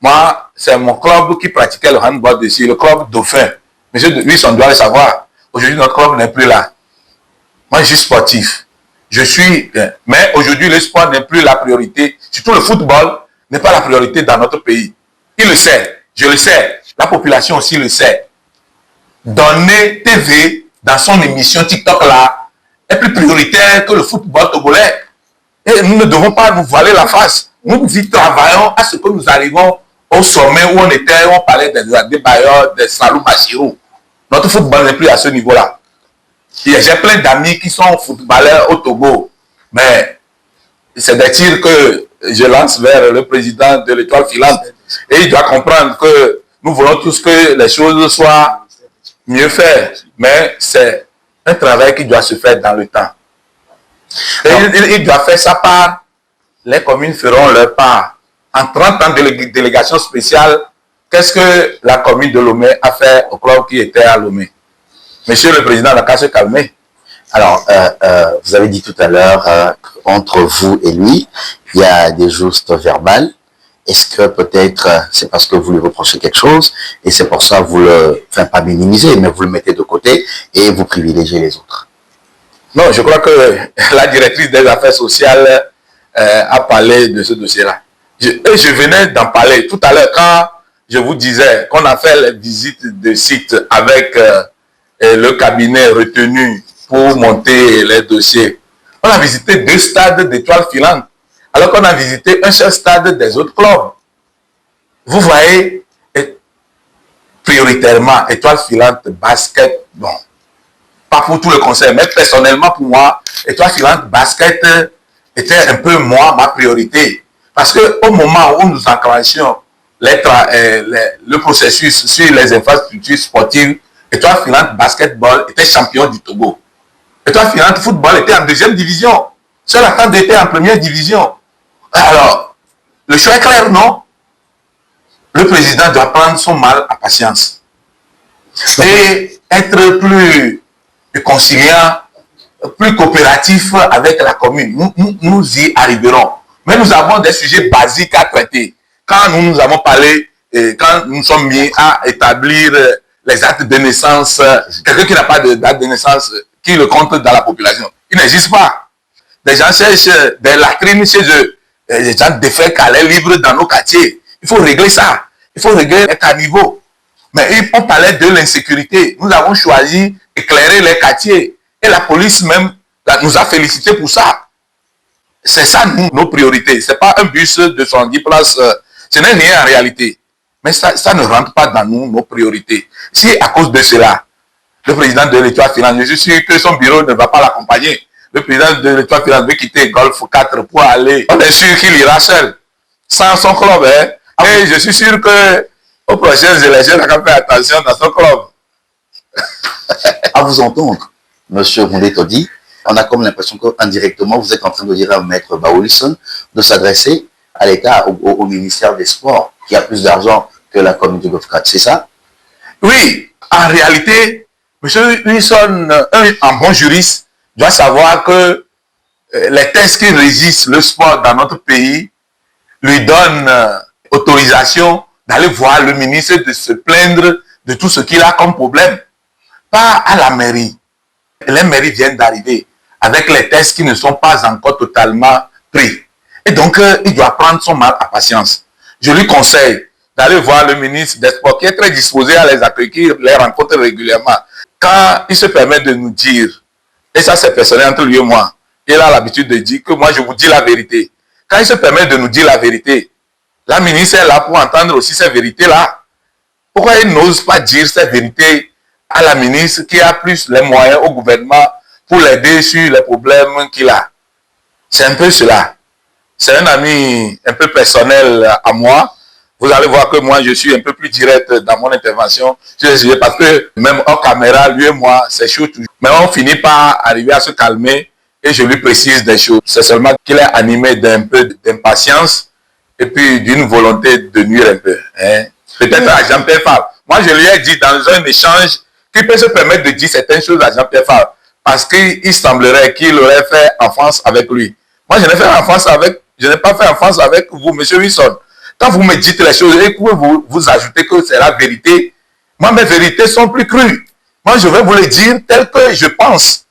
moi, c'est mon club qui pratiquait le handball dessus, le club Dauphin. Monsieur Wilson doit le savoir. Aujourd'hui, notre club n'est plus là. Moi, je suis sportif. Mais aujourd'hui, le sport n'est plus la priorité. Surtout le football n'est pas la priorité dans notre pays. Il le sait. Je le sais. La population aussi le sait. Donner TV dans son émission TikTok là est plus prioritaire que le football togolais. Et nous ne devons pas nous voiler la face. Nous y travaillons à ce que nous arrivons au sommet où on parlait des Adebayor, des Salou Bachirou. Notre football n'est plus à ce niveau-là. J'ai plein d'amis qui sont footballeurs au Togo. Mais c'est des tirs que je lance vers le président de l'Étoile filante. Et il doit comprendre que nous voulons tous que les choses soient mieux faites. Mais c'est un travail qui doit se faire dans le temps. Et il doit faire sa part. Les communes feront leur part. En 30 ans de délégation spéciale, qu'est-ce que la commune de Lomé a fait au club qui était à Lomé? Monsieur le Président n'a qu'à se calmer. Alors, vous avez dit tout à l'heure, entre vous et lui, il y a des justes verbales. Est-ce que peut-être c'est parce que vous lui reprochez quelque chose et c'est pour ça que vous le, enfin pas minimiser, mais vous le mettez de côté et vous privilégiez les autres? Non, je crois que la directrice des affaires sociales a parlé de ce dossier-là. Je venais d'en parler tout à l'heure quand je vous disais qu'on a fait les visites de site avec le cabinet retenu pour monter les dossiers. On a visité 2 stades d'étoiles filantes, alors qu'on a visité un seul stade des autres clubs. Vous voyez, prioritairement, étoiles filantes, basket, bon, pas pour tout le conseil, mais personnellement pour moi, étoiles filantes, basket était un peu moi, ma priorité. Parce qu'au moment où nous enclenchions le processus sur les infrastructures sportives, étoiles filantes, basketball était champion du Togo. Étoiles filantes, football était en 2e division. Seul attente était en 1re division. Alors, le choix est clair, non? Le président doit prendre son mal à patience et être plus conciliant, plus coopératif avec la commune. Nous y arriverons. Mais nous avons des sujets basiques à traiter. Quand nous avons parlé, quand nous sommes mis à établir les actes de naissance, quelqu'un qui n'a pas de date de naissance, qui le compte dans la population, il n'existe pas. Des gens cherchent des latrines chez eux, des gens défaits calés libres dans nos quartiers. Il faut régler ça. Il faut régler les caniveaux. Mais on parlait de l'insécurité. Nous avons choisi d'éclairer les quartiers. Et la police même nous a félicités pour ça. C'est ça, nos priorités. Ce n'est pas un bus de 70 places. Ce n'est rien en réalité. Mais ça ne rentre pas dans nos priorités. Si à cause de cela, le président de l'Étoile Finance, je suis sûr que son bureau ne va pas l'accompagner. Le président de l'Étoile Finance veut quitter Golf 4 pour aller. On est sûr qu'il ira seul. Sans son club. Hein? Et je suis sûr que aux prochaines élections, il va faire attention dans son club. À vous entendre, M. Roundé Todi, on a comme l'impression qu'indirectement, vous êtes en train de dire à Maître Baoulson de s'adresser à l'État, au ministère des Sports, qui a plus d'argent que la commune de Golf 4, c'est ça? Oui, en réalité, M. Wilson, un bon juriste, doit savoir que les textes qui régissent le sport dans notre pays lui donnent autorisation d'aller voir le ministre de se plaindre de tout ce qu'il a comme problème. Pas à la mairie. Les mairies viennent d'arriver avec les tests qui ne sont pas encore totalement pris. Et donc, il doit prendre son mal à patience. Je lui conseille d'aller voir le ministre des Sports qui est très disposé à les accueillir, les rencontrer régulièrement. Quand il se permet de nous dire, et ça c'est personnel entre lui et moi, il a l'habitude de dire que moi je vous dis la vérité. Quand il se permet de nous dire la vérité, la ministre est là pour entendre aussi ces vérités-là. Pourquoi il n'ose pas dire ces vérités à la ministre qui a plus les moyens au gouvernement pour l'aider sur les problèmes qu'il a? C'est un peu cela. C'est un ami un peu personnel à moi. Vous allez voir que moi, je suis un peu plus direct dans mon intervention. Parce que même hors caméra, lui et moi, c'est chaud toujours. Mais on finit par arriver à se calmer et je lui précise des choses. C'est seulement qu'il est animé d'un peu d'impatience et puis d'une volonté de nuire un peu. Hein. Peut-être à Jean-Pierre Fabre. Moi, je lui ai dit dans un échange qu'il peut se permettre de dire certaines choses à Jean-Pierre Fabre parce qu'il semblerait qu'il aurait fait enfance avec lui. Moi, je n'ai pas fait enfance avec vous, M. Wilson. Quand vous me dites les choses et que vous ajoutez que c'est la vérité, moi, mes vérités sont plus crues. Moi, je vais vous les dire tel que je pense.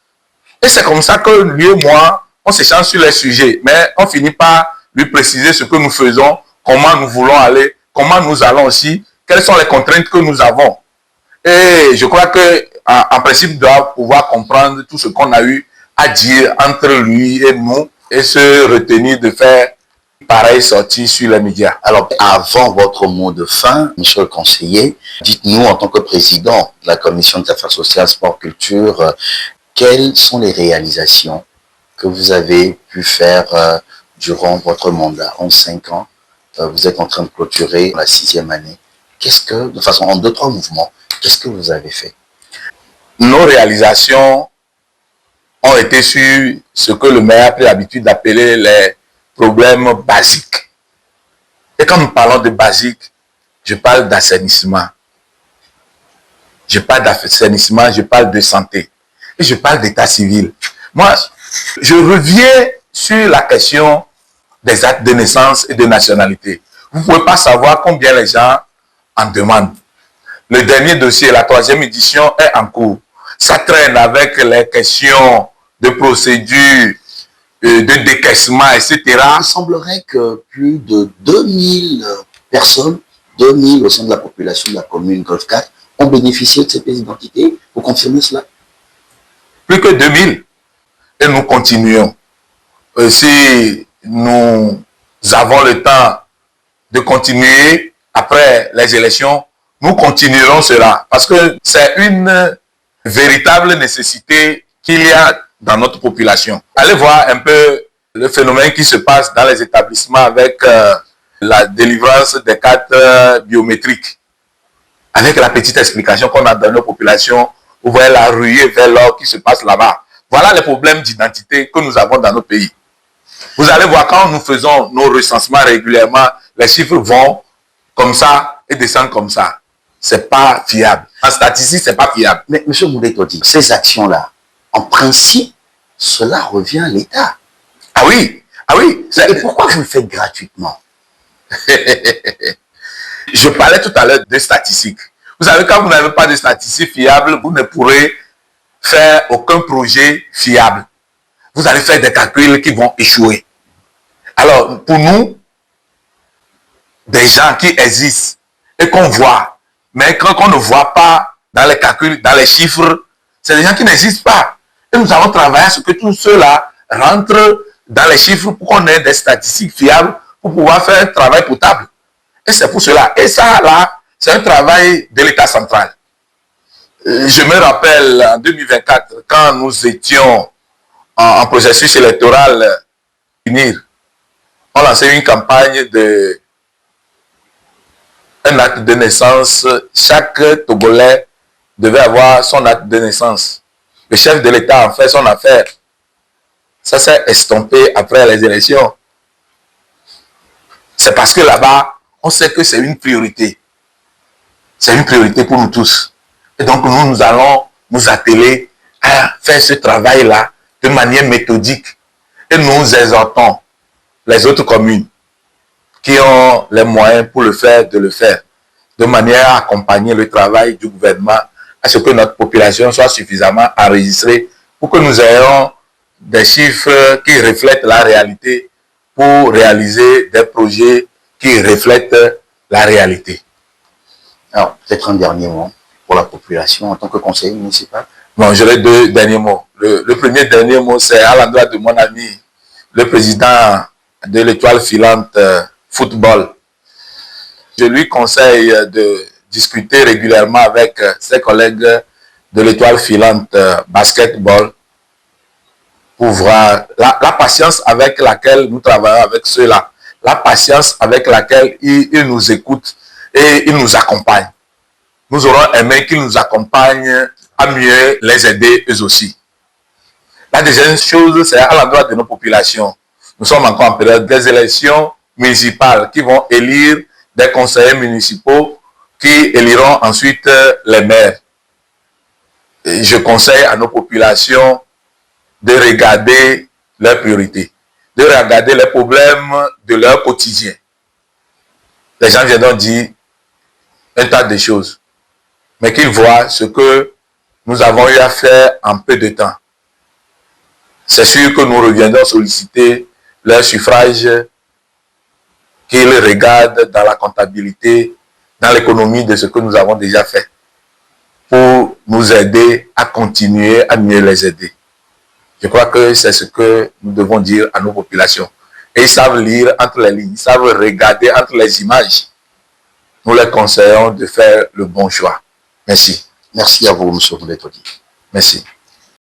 Et c'est comme ça que lui et moi, on s'échange sur les sujets. Mais on finit par lui préciser ce que nous faisons, comment nous voulons aller, comment nous allons aussi, quelles sont les contraintes que nous avons. Et je crois qu'en principe, il doit pouvoir comprendre tout ce qu'on a eu à dire entre lui et nous et se retenir de faire pareil sortie sur les médias. Alors, avant votre mot de fin, monsieur le conseiller, dites-nous en tant que président de la commission des affaires sociales, sport, culture, quelles sont les réalisations que vous avez pu faire durant votre mandat en 5 ans? Vous êtes en train de clôturer la 6e année. Qu'est-ce que, de façon en 2-3 mouvements, qu'est-ce que vous avez fait? Nos réalisations ont été sur ce que le maire a pris l'habitude d'appeler les problèmes basiques. Et quand nous parlons de basique, je parle d'assainissement. Je parle d'assainissement, je parle de santé. Et je parle d'état civil. Moi, je reviens sur la question des actes de naissance et de nationalité. Vous ne pouvez pas savoir combien les gens en demandent. Le dernier dossier, la 3e édition, est en cours. Ça traîne avec les questions de procédure, de décaissement, etc. Il semblerait que plus de 2000 personnes 2000 au sein de la population de la commune Golfe 4 ont bénéficié de ces pièces d'identité. Vous confirmez cela? Plus que 2000. Et nous continuons. Si nous avons le temps de continuer après les élections, nous continuerons cela. Parce que c'est une véritable nécessité qu'il y a dans notre population. Allez voir un peu le phénomène qui se passe dans les établissements avec la délivrance des cartes biométriques. Avec la petite explication qu'on a donné aux populations, vous voyez la ruée vers l'or qui se passe là-bas. Voilà les problèmes d'identité que nous avons dans nos pays. Vous allez voir, quand nous faisons nos recensements régulièrement, les chiffres vont comme ça et descendent comme ça. C'est pas fiable. En statistique, c'est pas fiable. Mais M. Moudetodi, ces actions-là, en principe, cela revient à l'État. Ah oui, ah oui. Et pourquoi vous le faites gratuitement? Je parlais tout à l'heure des statistiques. Vous savez, quand vous n'avez pas de statistiques fiables, vous ne pourrez faire aucun projet fiable. Vous allez faire des calculs qui vont échouer. Alors, pour nous, des gens qui existent et qu'on voit, mais qu'on ne voit pas dans les calculs, dans les chiffres, c'est des gens qui n'existent pas. Et nous avons travaillé à ce que tous ceux-là rentrent dans les chiffres pour qu'on ait des statistiques fiables pour pouvoir faire un travail potable. Et c'est pour cela. Et ça, là, c'est un travail de l'État central. Je me rappelle en 2024, quand nous étions en processus électoral, on lançait une campagne de un acte de naissance. Chaque Togolais devait avoir son acte de naissance. Le chef de l'État en fait son affaire. Ça s'est estompé après les élections. C'est parce que là-bas, on sait que c'est une priorité. C'est une priorité pour nous tous. Et donc, nous allons nous atteler à faire ce travail-là de manière méthodique. Et nous exhortons les autres communes qui ont les moyens pour le faire, de le faire, de manière à accompagner le travail du gouvernement, à ce que notre population soit suffisamment enregistrée pour que nous ayons des chiffres qui reflètent la réalité pour réaliser des projets qui reflètent la réalité. Alors, peut-être un dernier mot pour la population en tant que conseiller municipal. Bon, j'aurai deux derniers mots. Le premier dernier mot, c'est à l'endroit de mon ami, le président de l'Étoile filante football. Je lui conseille de discuter régulièrement avec ses collègues de l'Étoile filante basketball pour voir la patience avec laquelle nous travaillons avec ceux-là, la patience avec laquelle ils nous écoutent et ils nous accompagnent. Nous aurons aimé qu'ils nous accompagnent à mieux les aider eux aussi. La deuxième chose, c'est à l'endroit de nos populations. Nous sommes encore en période des élections municipales qui vont élire des conseillers municipaux qui éliront ensuite les maires. Et je conseille à nos populations de regarder leurs priorités, de regarder les problèmes de leur quotidien. Les gens viendront dire un tas de choses, mais qu'ils voient ce que nous avons eu à faire en peu de temps. C'est sûr que nous reviendrons solliciter leur suffrage, qu'ils regardent dans la comptabilité, dans l'économie de ce que nous avons déjà fait, pour nous aider à continuer à mieux les aider. Je crois que c'est ce que nous devons dire à nos populations. Et ils savent lire entre les lignes, ils savent regarder entre les images. Nous les conseillons de faire le bon choix. Merci. Merci à vous, M. Moudetodi. Merci.